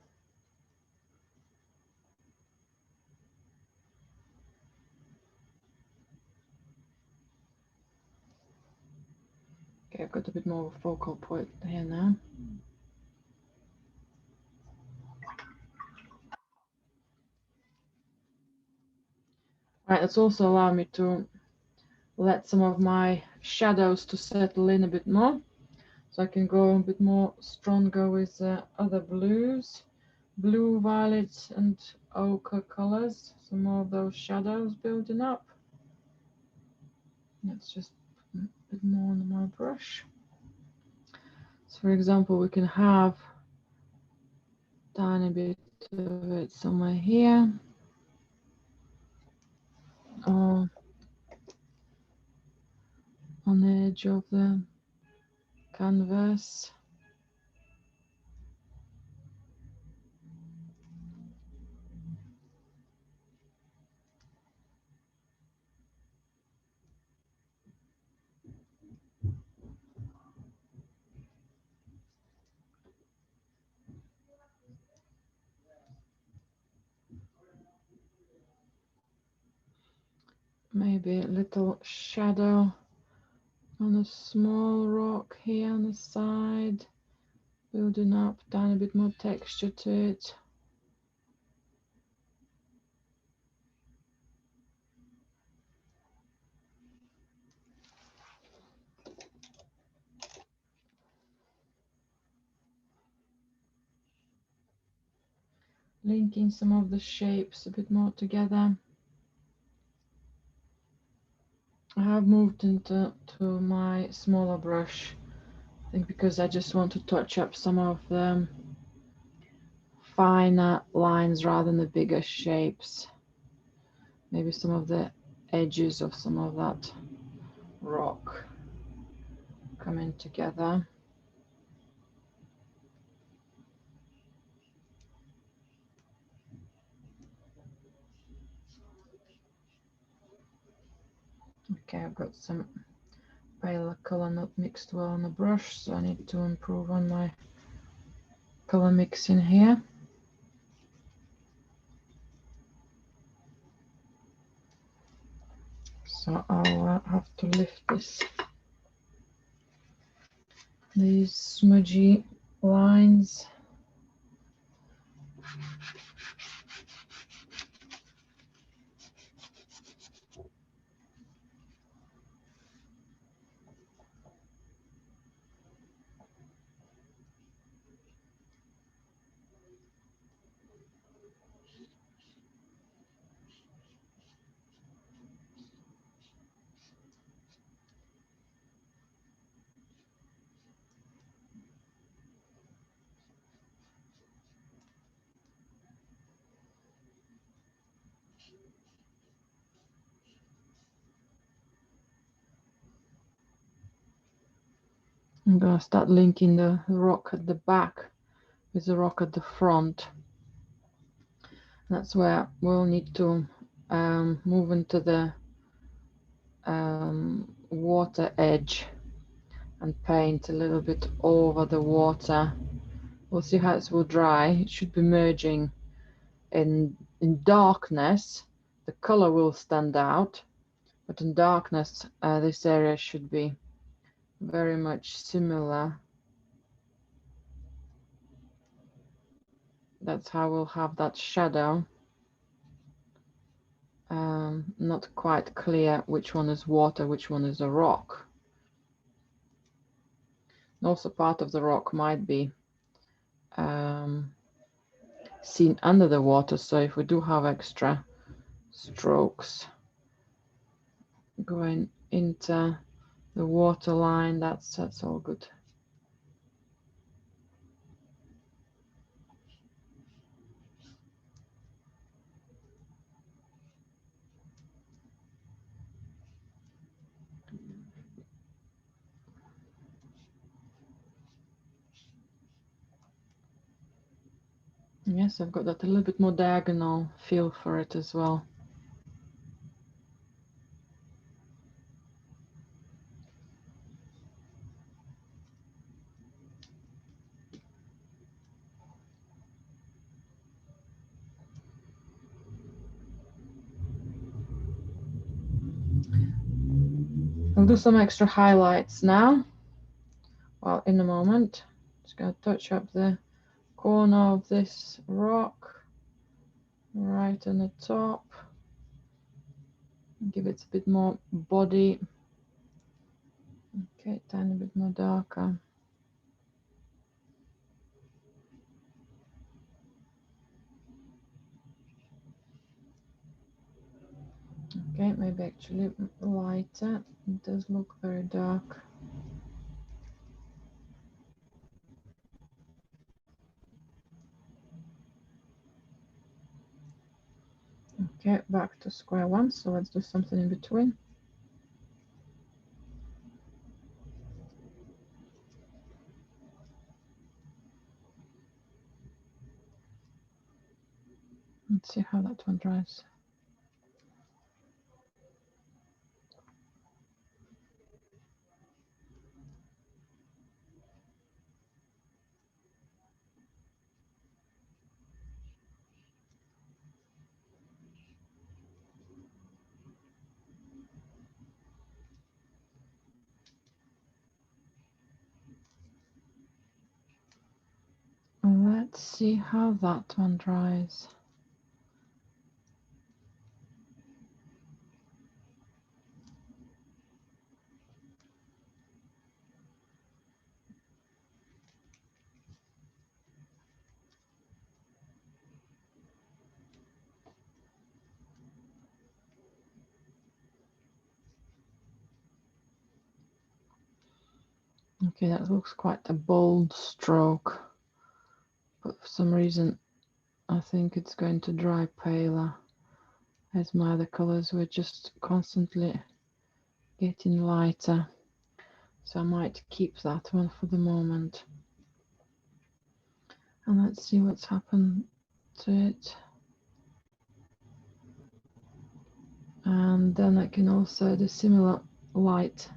Okay, I've got a bit more of a focal point here now. Right, that's also allowed me to let some of my shadows to settle in a bit more. So I can go a bit more stronger with other blues, blue, violet and ochre colors. Some more of those shadows building up. Let's just put a bit more on my brush. So for example, we can have a tiny bit of it somewhere here, or on the edge of the canvas. Maybe a little shadow on a small rock here on the side, building up, down a bit more texture to it. Linking some of the shapes a bit more together. I have moved into my smaller brush, I think, because I just want to touch up some of the finer lines rather than the bigger shapes. Maybe some of the edges of some of that rock coming together. Okay, I've got some paler color not mixed well on the brush, so I need to improve on my color mixing here. So I'll have to lift these smudgy lines. I'm going to start linking the rock at the back with the rock at the front. That's where we'll need to move into the water edge and paint a little bit over the water. We'll see how it will dry. It should be merging in darkness. The color will stand out, but in darkness this area should be very much similar. That's how we'll have that shadow. Not quite clear which one is water, which one is a rock. And also part of the rock might be seen under the water, so if we do have extra strokes going into the water line, that's all good. Yes, I've got that a little bit more diagonal feel for it as well. I'll do some extra highlights now. Well, in a moment, just going to touch up the corner of this rock right on the top. Give it a bit more body. Okay, tiny bit more darker. Okay, maybe actually lighter. It does look very dark. Okay, back to square one. So let's do something in between. Let's see how that one dries. let's see how that one dries. Okay, that looks quite a bold stroke, but for some reason I think it's going to dry paler as my other colors were just constantly getting lighter. So I might keep that one for the moment. And let's see what's happened to it. And then I can also do similar light,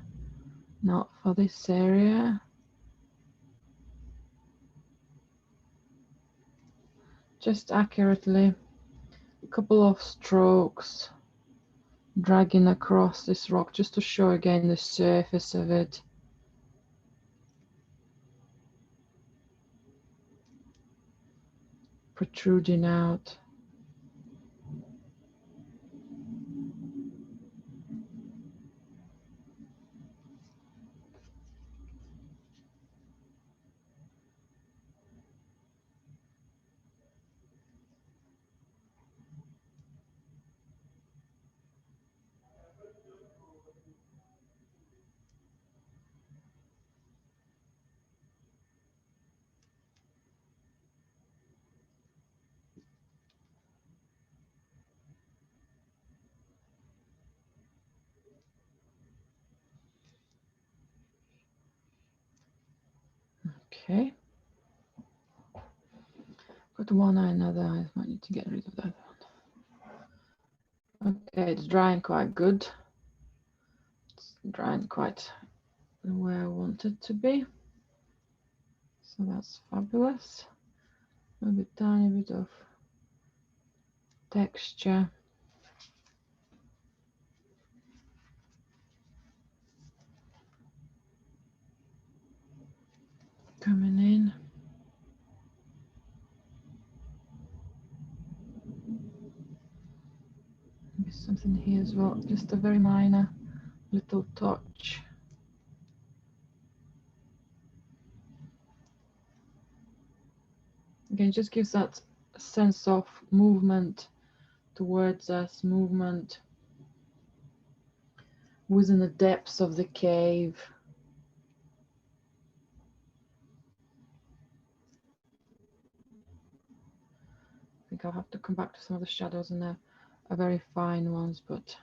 not for this area. Just accurately, a couple of strokes, dragging across this rock just to show again the surface of it. Protruding out. Okay. Got one eye, another eye. I might need to get rid of that one. Okay, it's drying quite good. It's drying quite where I want it to be. So that's fabulous. Maybe a tiny bit of texture. Coming in. Maybe something here as well, just a very minor little touch. Again, just gives that sense of movement towards us, movement within the depths of the cave. I think I'll have to come back to some of the shadows, and they're very fine ones, but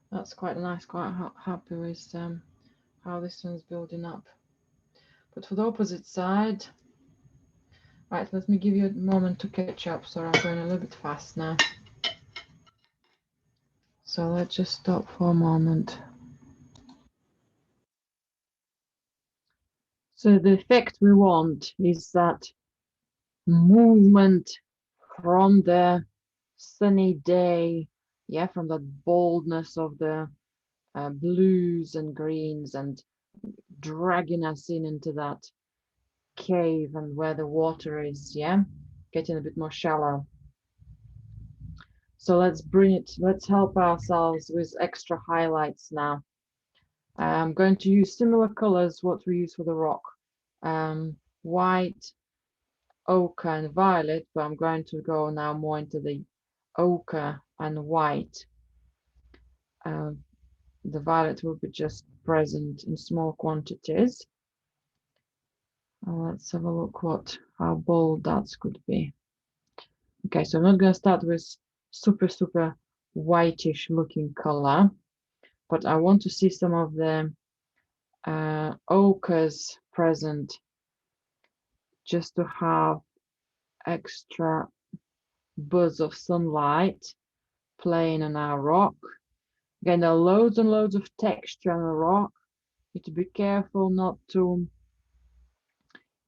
that's quite nice. Quite happy with how this one's building up. But for the opposite side, right, let me give you a moment to catch up. Sorry, I'm going a little bit fast now. So let's just stop for a moment. So the effect we want is that movement from the sunny day, yeah, from that boldness of the blues and greens, and dragging us in into that cave and where the water is, yeah, getting a bit more shallow. So let's bring it, let's help ourselves with extra highlights now. I'm going to use similar colors what we use for the rock, white, ochre and violet, but I'm going to go now more into the ochre and white. The violet will be just present in small quantities. Let's have a look how bold that could be. Okay, so I'm not going to start with super whitish looking color, but I want to see some of the ochres present, just to have extra buzz of sunlight playing on our rock. Again, there are loads and loads of texture on the rock. You have to be careful not to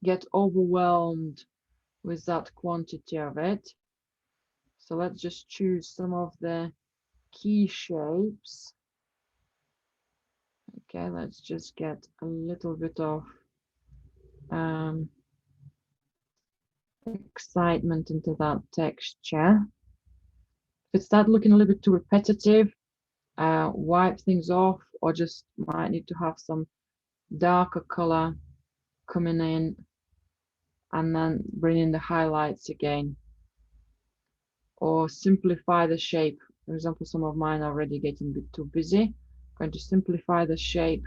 get overwhelmed with that quantity of it. So let's just choose some of the key shapes. Okay, let's just get a little bit of excitement into that texture. If it starts looking a little bit too repetitive, wipe things off, or just might need to have some darker color coming in and then bring in the highlights again, or simplify the shape. For example, some of mine are already getting a bit too busy. I'm going to simplify the shape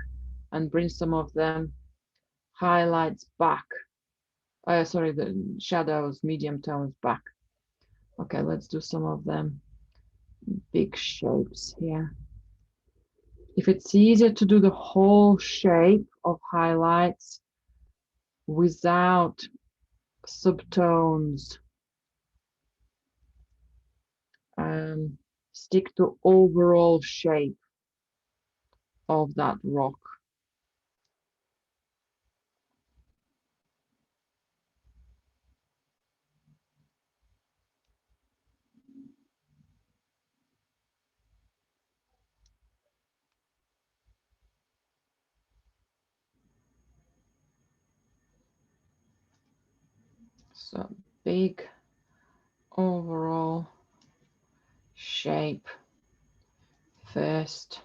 and bring some of them highlights back. Sorry, the shadows, medium tones back. Okay, let's do some of them big shapes here. If it's easier to do the whole shape of highlights without subtones, stick to overall shape of that rock. So big overall shape first.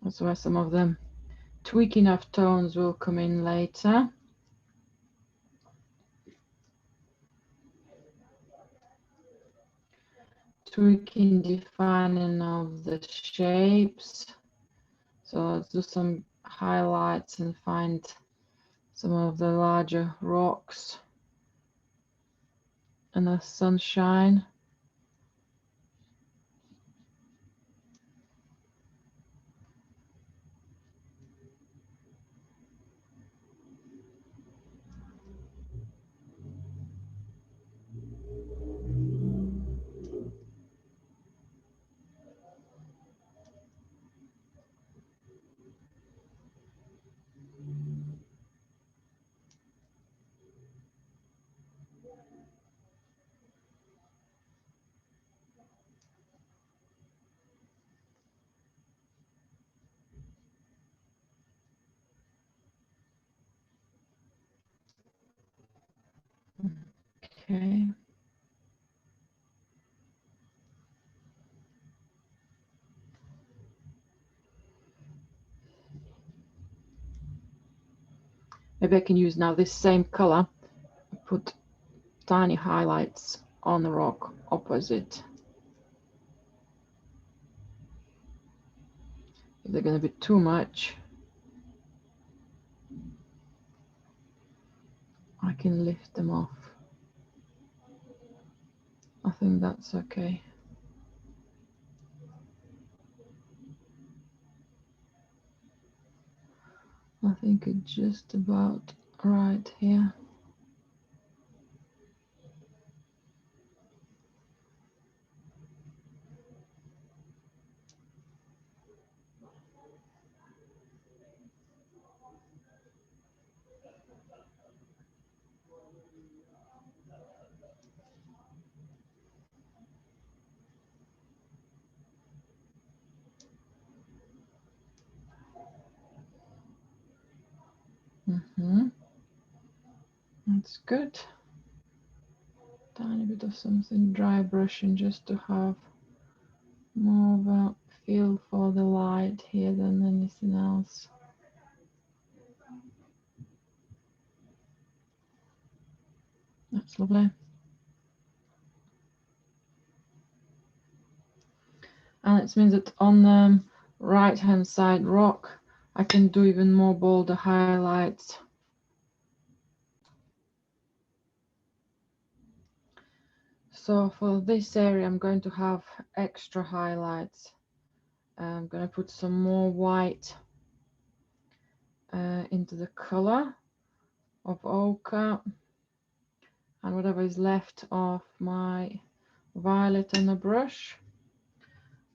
That's where some of them tweaking of tones will come in later. Tweaking, defining of the shapes. So let's do some highlights and find some of the larger rocks and the sunshine. Okay. Maybe I can use now this same color, put tiny highlights on the rock opposite. If they're going to be too much, I can lift them off. I think that's okay. I think it's just about right here. That's good. Tiny bit of something dry brushing just to have more of a feel for the light here than anything else. That's lovely. And it means that on the right hand side rock, I can do even more bolder highlights. So for this area, I'm going to have extra highlights I'm going to put some more white into the color of ochre, and whatever is left of my violet on the brush.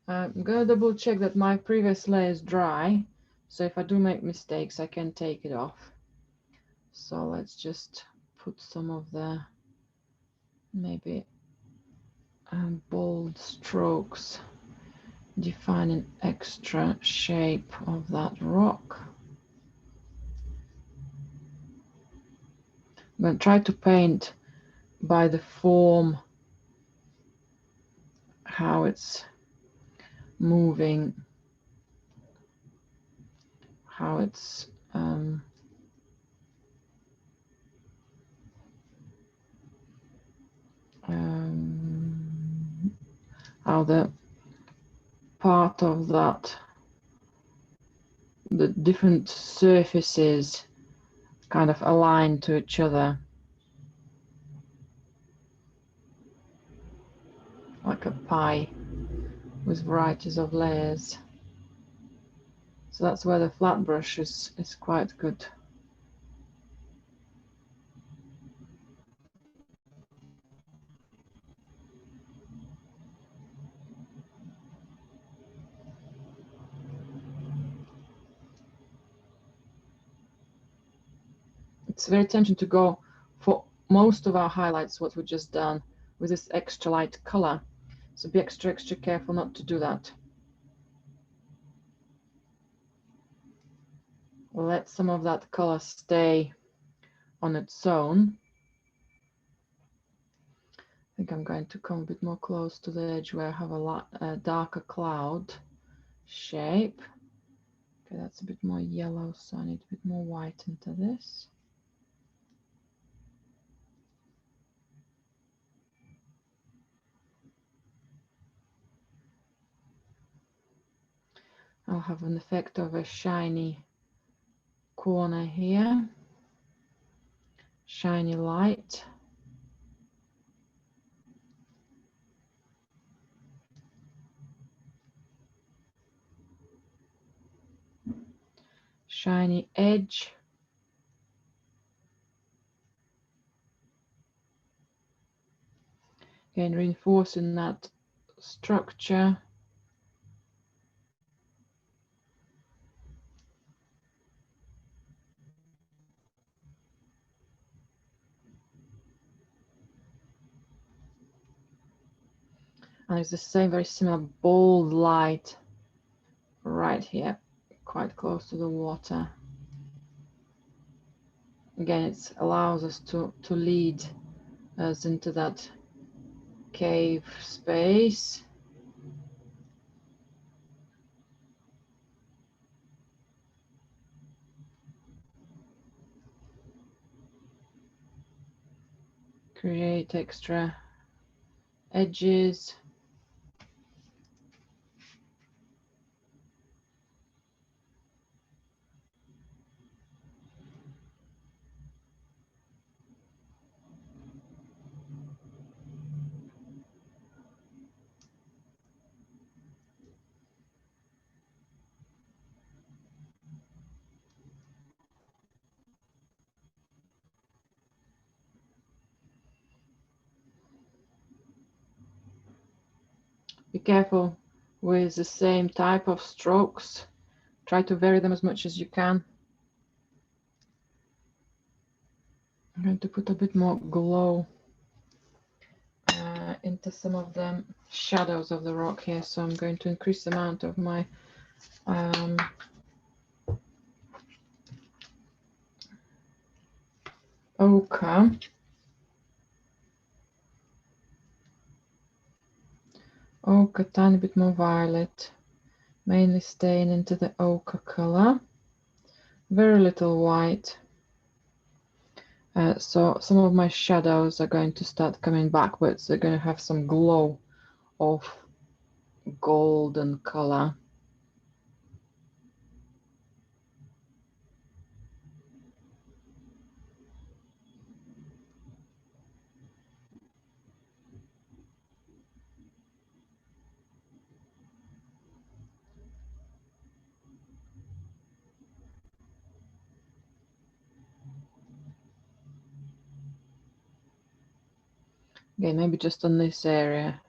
I'm going to double check that my previous layer is dry, so if I do make mistakes I can take it off. So let's just put some of the maybe bold strokes defining extra shape of that rock. I'm going to try to paint by the form, how it's moving, how it's how the part of that, the different surfaces kind of align to each other, like a pie with varieties of layers. So that's where the flat brush is quite good. It's very tempting to go for most of our highlights, what we've just done, with this extra light color. So be extra careful not to do that. Let some of that color stay on its own. I think I'm going to come a bit more close to the edge where I have a darker cloud shape. Okay, that's a bit more yellow, so I need a bit more white into this. I'll have an effect of a shiny corner here, shiny light. Shiny edge. Again, reinforcing that structure. And it's the same, very similar bold light right here, quite close to the water. Again, it allows us to lead us into that cave space. Create extra edges. Be careful with the same type of strokes. Try to vary them as much as you can. I'm going to put a bit more glow into some of the shadows of the rock here, so I'm going to increase the amount of my ochre. Ochre, tiny bit more violet, mainly staying into the ochre color. Very little white. So some of my shadows are going to start coming backwards. They're going to have some glow of golden color. Okay, maybe just on this area.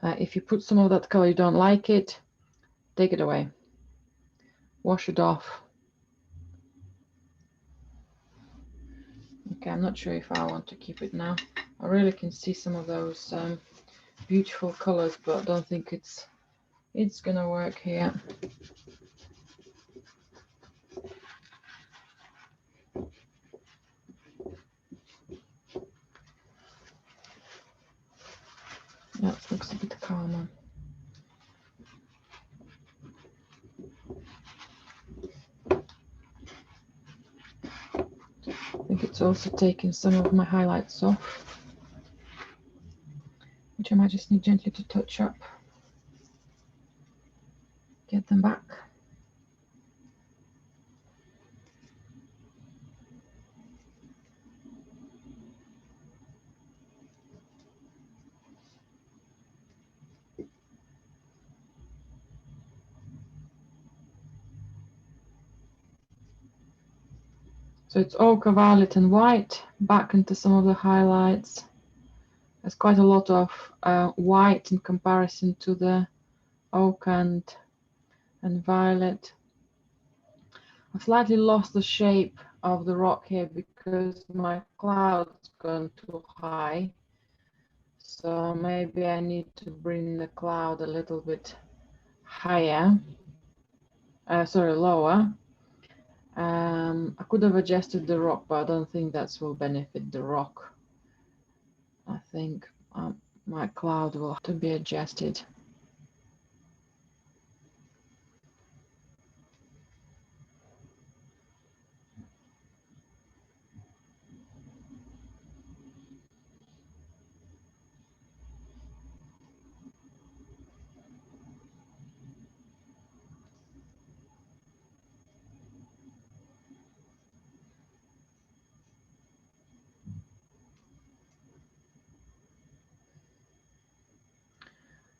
If you put some of that color, you don't like it, take it away. Wash it off. Okay, I'm not sure if I want to keep it now. I really can see some of those beautiful colors, but I don't think it's gonna work here. Yeah, it looks a bit calmer. I think it's also taking some of my highlights off, which I might just need gently to touch up. Get them back. So it's ochre, violet and white, back into some of the highlights. There's quite a lot of white in comparison to the ochre and violet. I've slightly lost the shape of the rock here because my cloud's gone too high. So maybe I need to bring the cloud a little bit higher. Lower. I could have adjusted the rock, but I don't think that will benefit the rock. I think my cloud will have to be adjusted.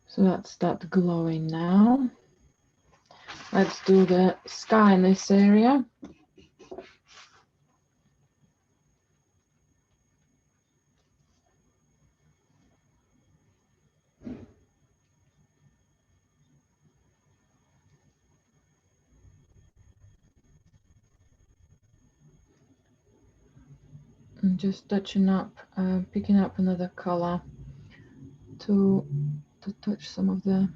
So that's that glowing now. Let's do the sky in this area. And just touching up, picking up another color to touch some of the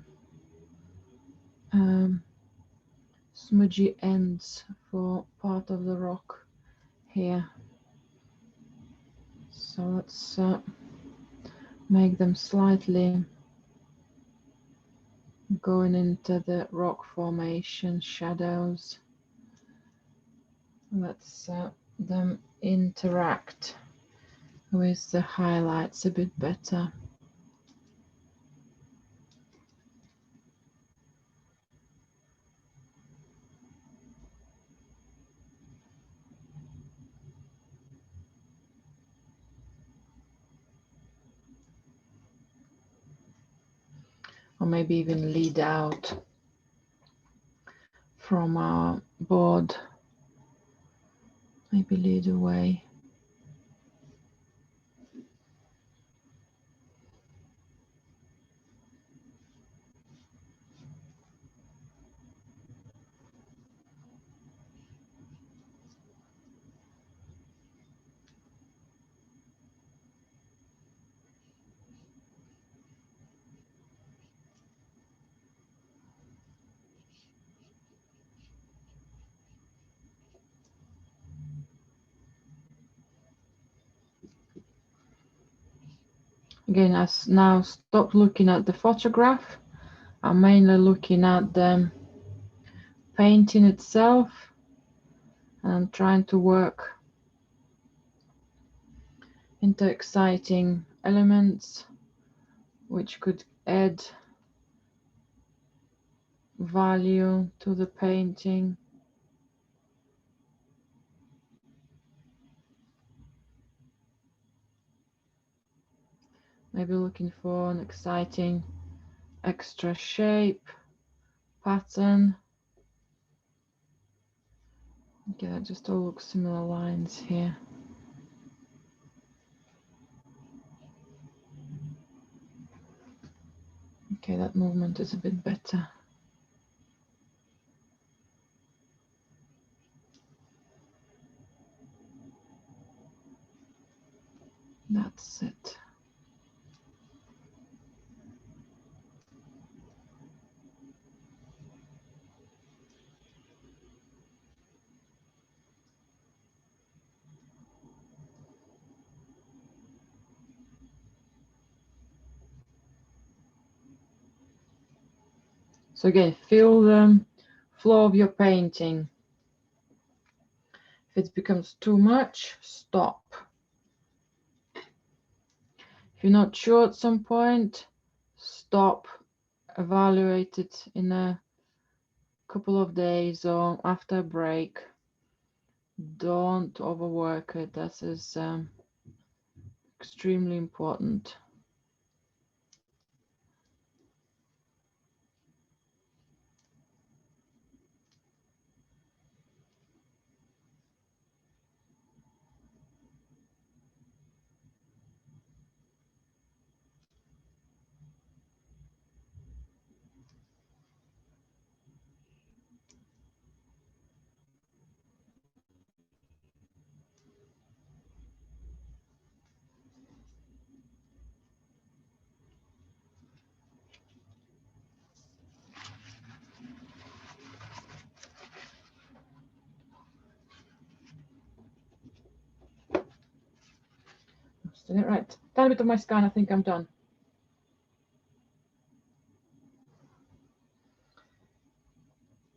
smudgy ends for part of the rock here. So let's make them slightly going into the rock formation shadows. Let's them interact with the highlights a bit better. Or maybe even lead out from our board. Maybe lead away. Again, I now stop looking at the photograph. I'm mainly looking at the painting itself, and I'm trying to work into exciting elements which could add value to the painting. maybe looking for an exciting extra shape, pattern. Okay, that just all looks similar lines here. Okay, that movement is a bit better. That's it. So again, feel the flow of your painting. If it becomes too much, stop. If you're not sure at some point, stop, evaluate it in a couple of days or after a break. Don't overwork it. This is extremely important. Right, tiny bit of my scan, I think I'm done.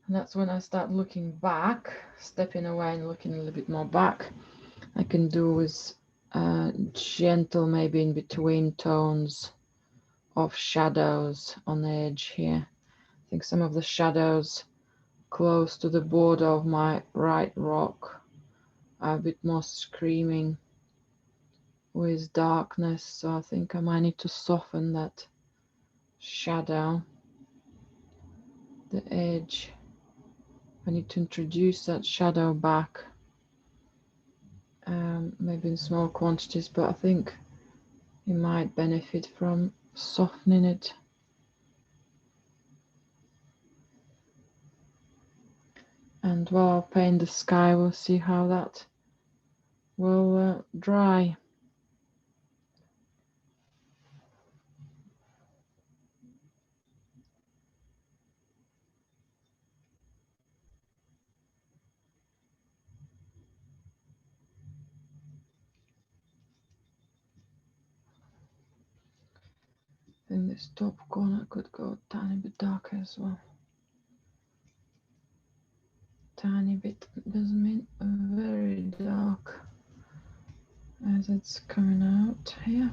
And that's when I start looking back, stepping away and looking a little bit more back. I can do with gentle, maybe in between tones of shadows on the edge here. I think some of the shadows close to the border of my right rock are a bit more screaming with darkness, so I think I might need to soften that shadow, the edge. I need to introduce that shadow back, maybe in small quantities, but I think you might benefit from softening it. And while I'll paint the sky, we'll see how that will dry. I think this top corner could go a tiny bit darker as well. Tiny bit doesn't mean very dark as it's coming out here.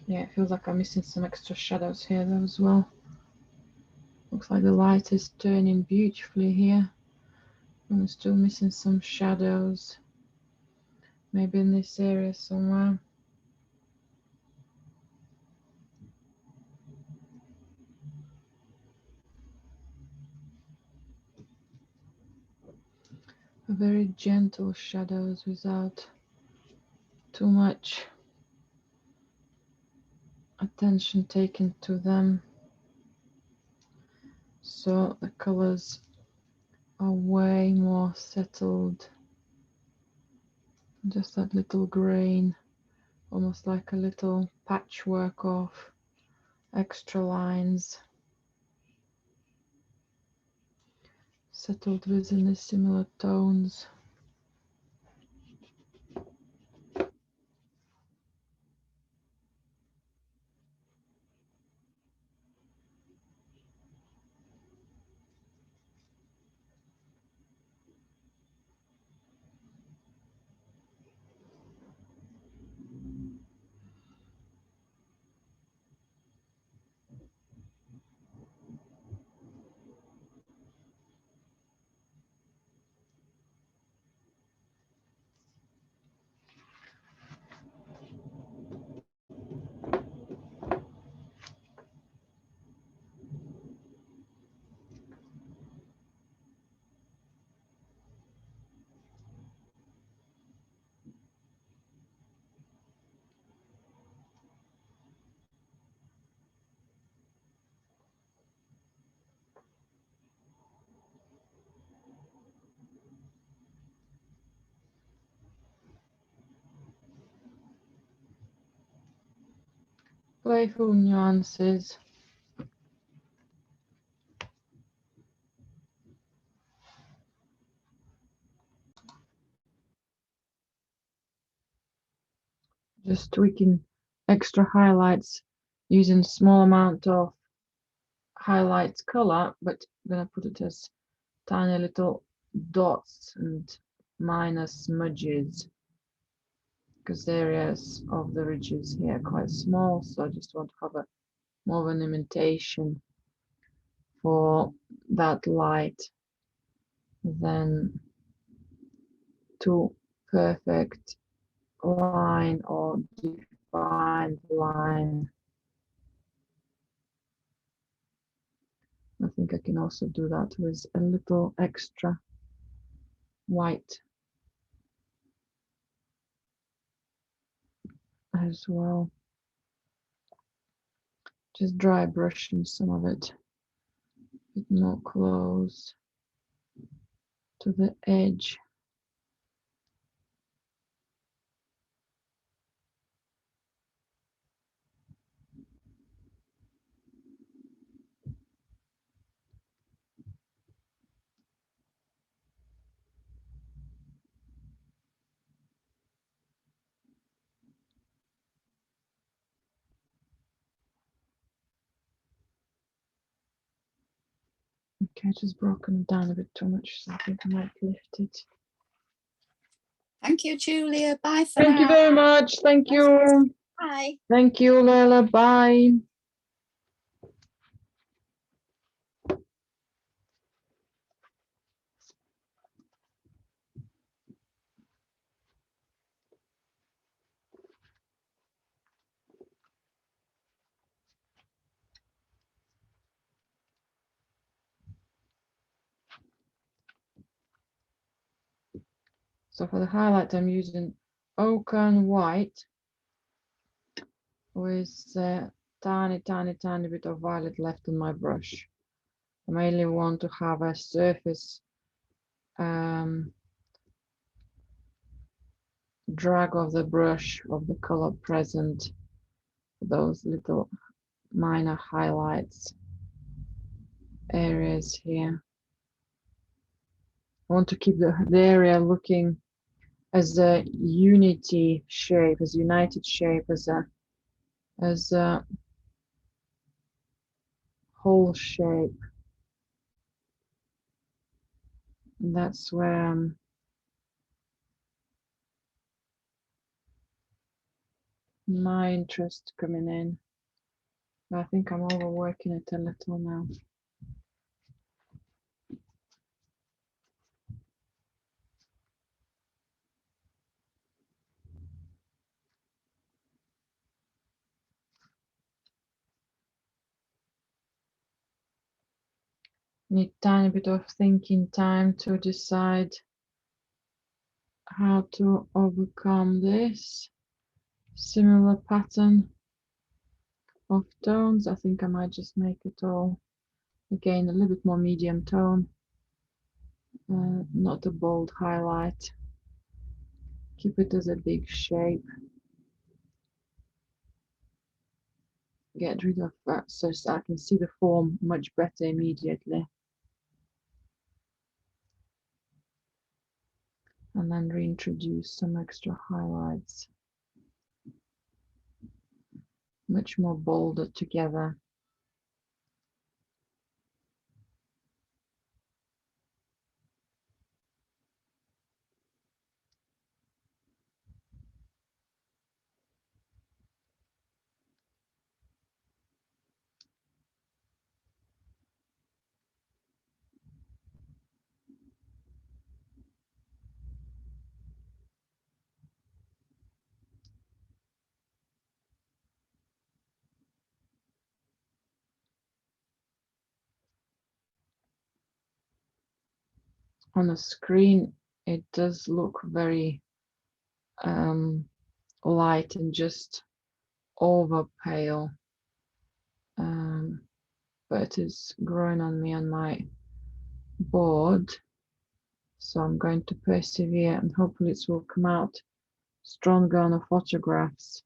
Yeah, it feels like I'm missing some extra shadows here though as well. Looks like the light is turning beautifully here. I'm still missing some shadows, maybe in this area somewhere. Very gentle shadows without too much attention taken to them, so the colors are way more settled. Just that little grain, almost like a little patchwork of extra lines settled within the similar tones. playful nuances. Just tweaking extra highlights using small amount of highlights color, but I'm gonna put it as tiny little dots and minor smudges because the areas of the ridges here are quite small, so I just want to have a more of an imitation for that light than too perfect line or defined line. I think I can also do that with a little extra white as well. Just dry brushing some of it a bit more close to the edge. Okay, just broken it down a bit too much, so I think I might lift it. Thank you, Julia. Bye for Thank now. you very much. Thank you. Bye. Thank you, Leila. Bye. So for the highlight, I'm using ochre and white with a tiny bit of violet left on my brush. I mainly want to have a surface drag of the brush of the color present, those little minor highlights areas here. I want to keep the area looking as a unity shape, as united shape, as a whole shape. And that's where my interest coming in. I think I'm overworking it a little now. Need tiny bit of thinking time to decide how to overcome this similar pattern of tones. I think I might just make it all again a little bit more medium tone, not a bold highlight. Keep it as a big shape. Get rid of that so I can see the form much better immediately. And then reintroduce some extra highlights. Much more bolder together. On the screen, it does look very light and just over pale, but it is growing on me on my board, so I'm going to persevere and hopefully it will come out stronger on the photographs.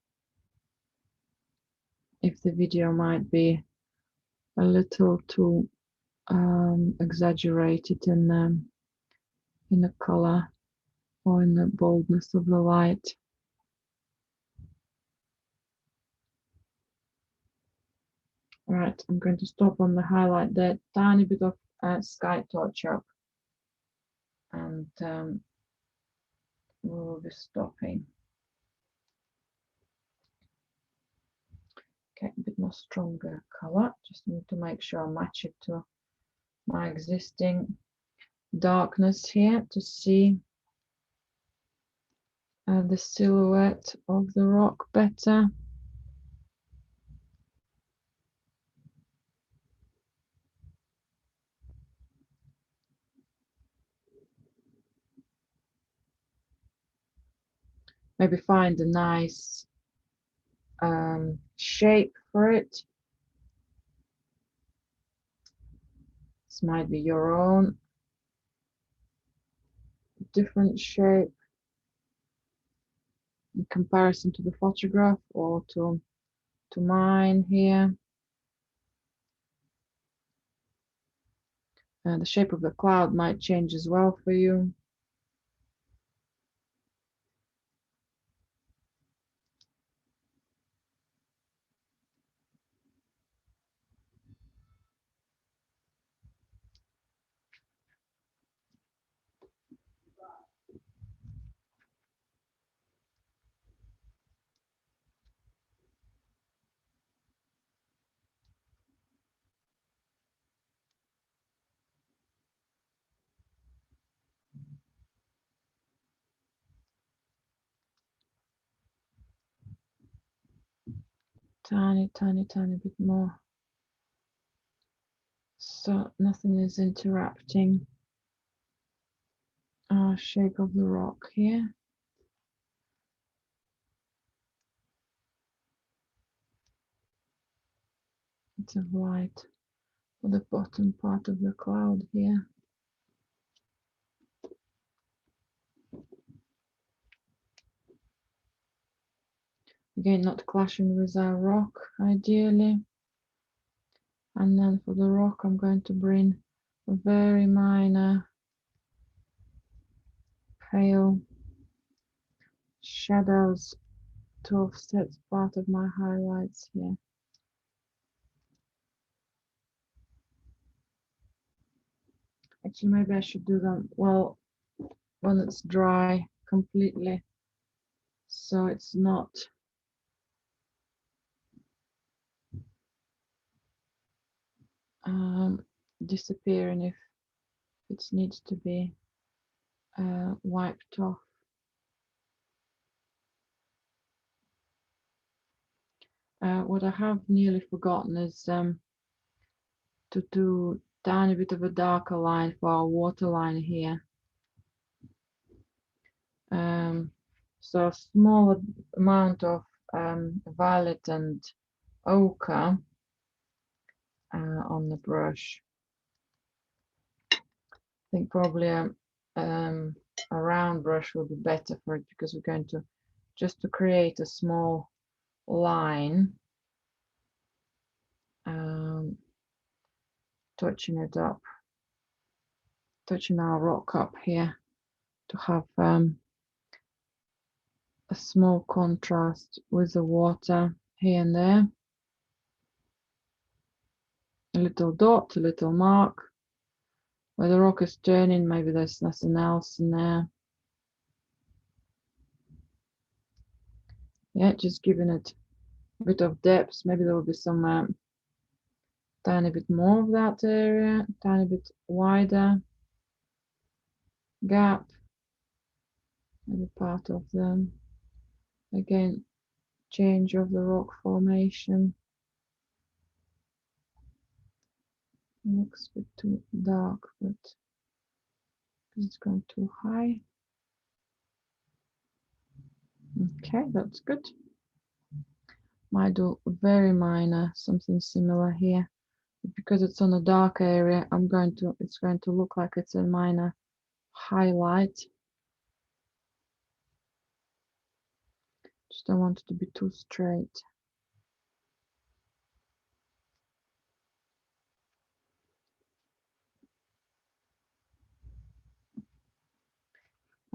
if the video might be a little too exaggerated in the color or in the boldness of the light. Right, I'm going to stop on the highlight there, tiny bit of sky touch up, and we'll be stopping. Okay, a bit more stronger color. Just need to make sure I match it to my existing darkness here to see the silhouette of the rock better. Maybe find a nice shape for it. This might be your own different shape in comparison to the photograph or to mine here. The shape of the cloud might change as well for you. Tiny, tiny, tiny bit more. So nothing is interrupting our shape of the rock here. It's a light for the bottom part of the cloud here. Again, not clashing with our rock, ideally. And then for the rock, I'm going to bring a very minor pale shadows to offset part of my highlights here. Actually, maybe I should do them, well, when it's dry completely, so it's not disappearing if it needs to be wiped off. What I have nearly forgotten is to do a tiny bit of a darker line for our waterline here. So a small amount of violet and ochre on the brush. I think probably a round brush will be better for it, because we're going to just to create a small line, touching it up, touching our rock up here to have a small contrast with the water here and there. A little dot, a little mark. Where the rock is turning, maybe there's nothing else in there. Yeah, just giving it a bit of depth. Maybe there will be some tiny bit more of that area, tiny bit wider gap. Maybe part of them. Again, change of the rock formation. Looks a bit too dark, but it's gone too high. Okay, that's good. Might do very minor, something similar here. Because it's on a dark area, it's going to look like it's a minor highlight. Just don't want it to be too straight.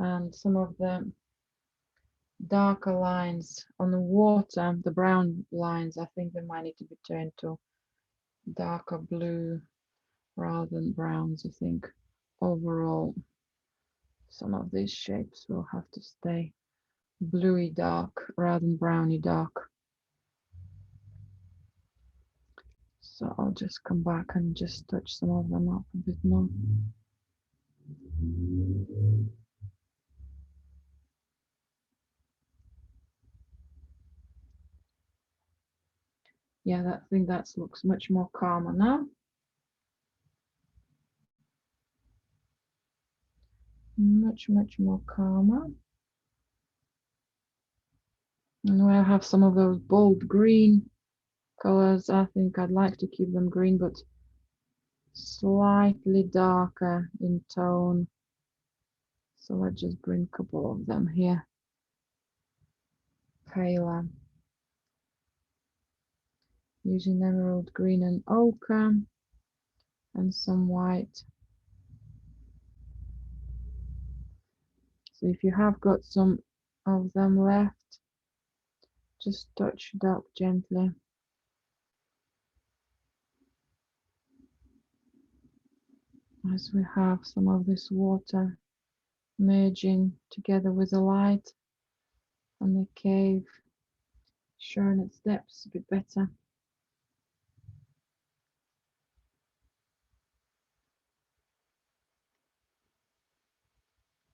and some of the darker lines on the water, the brown lines, I think they might need to be turned to darker blue rather than browns. I think overall some of these shapes will have to stay bluey dark rather than browny dark. So I'll just come back and just touch some of them up a bit more. Yeah, I think that looks much more calmer now. Much more calmer. And where I have some of those bold green colors, I think I'd like to keep them green, but slightly darker in tone. So let's just bring a couple of them here. Paler. Using emerald green and ochre and some white. So if you have got some of them left, just touch it up gently. As we have some of this water merging together with the light and the cave, showing its depths a bit better.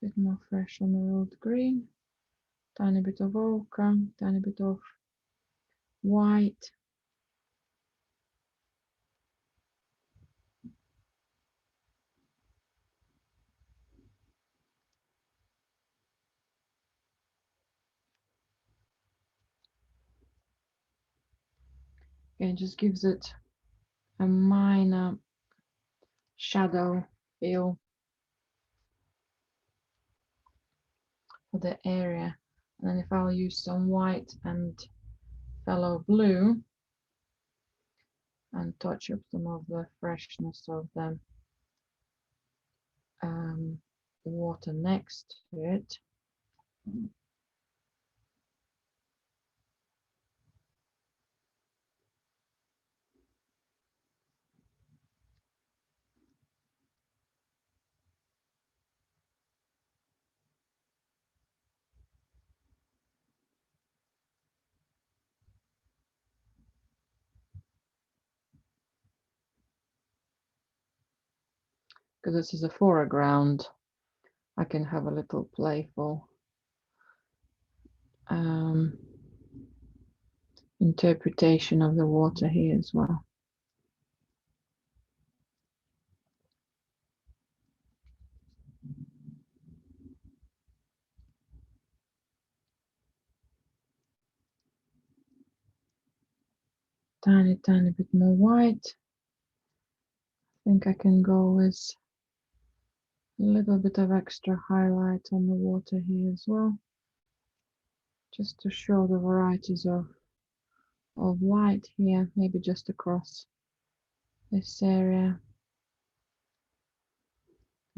A bit more fresh emerald green, tiny bit of ochre, tiny bit of white. It just gives it a minor shadow feel for the area. And then if I'll use some white and phthalo blue and touch up some of the freshness of the water next to it. Because this is a foreground, I can have a little playful interpretation of the water here as well. Tiny bit more white. I think I can go with a little bit of extra highlight on the water here as well, just to show the varieties of light here, maybe just across this area.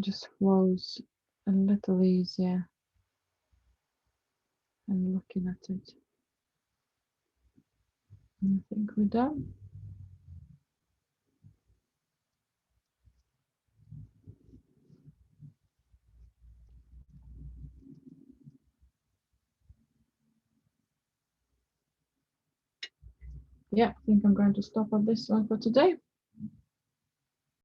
Just flows a little easier and looking at it. And I think we're done. Yeah, I think I'm going to stop at this one for today.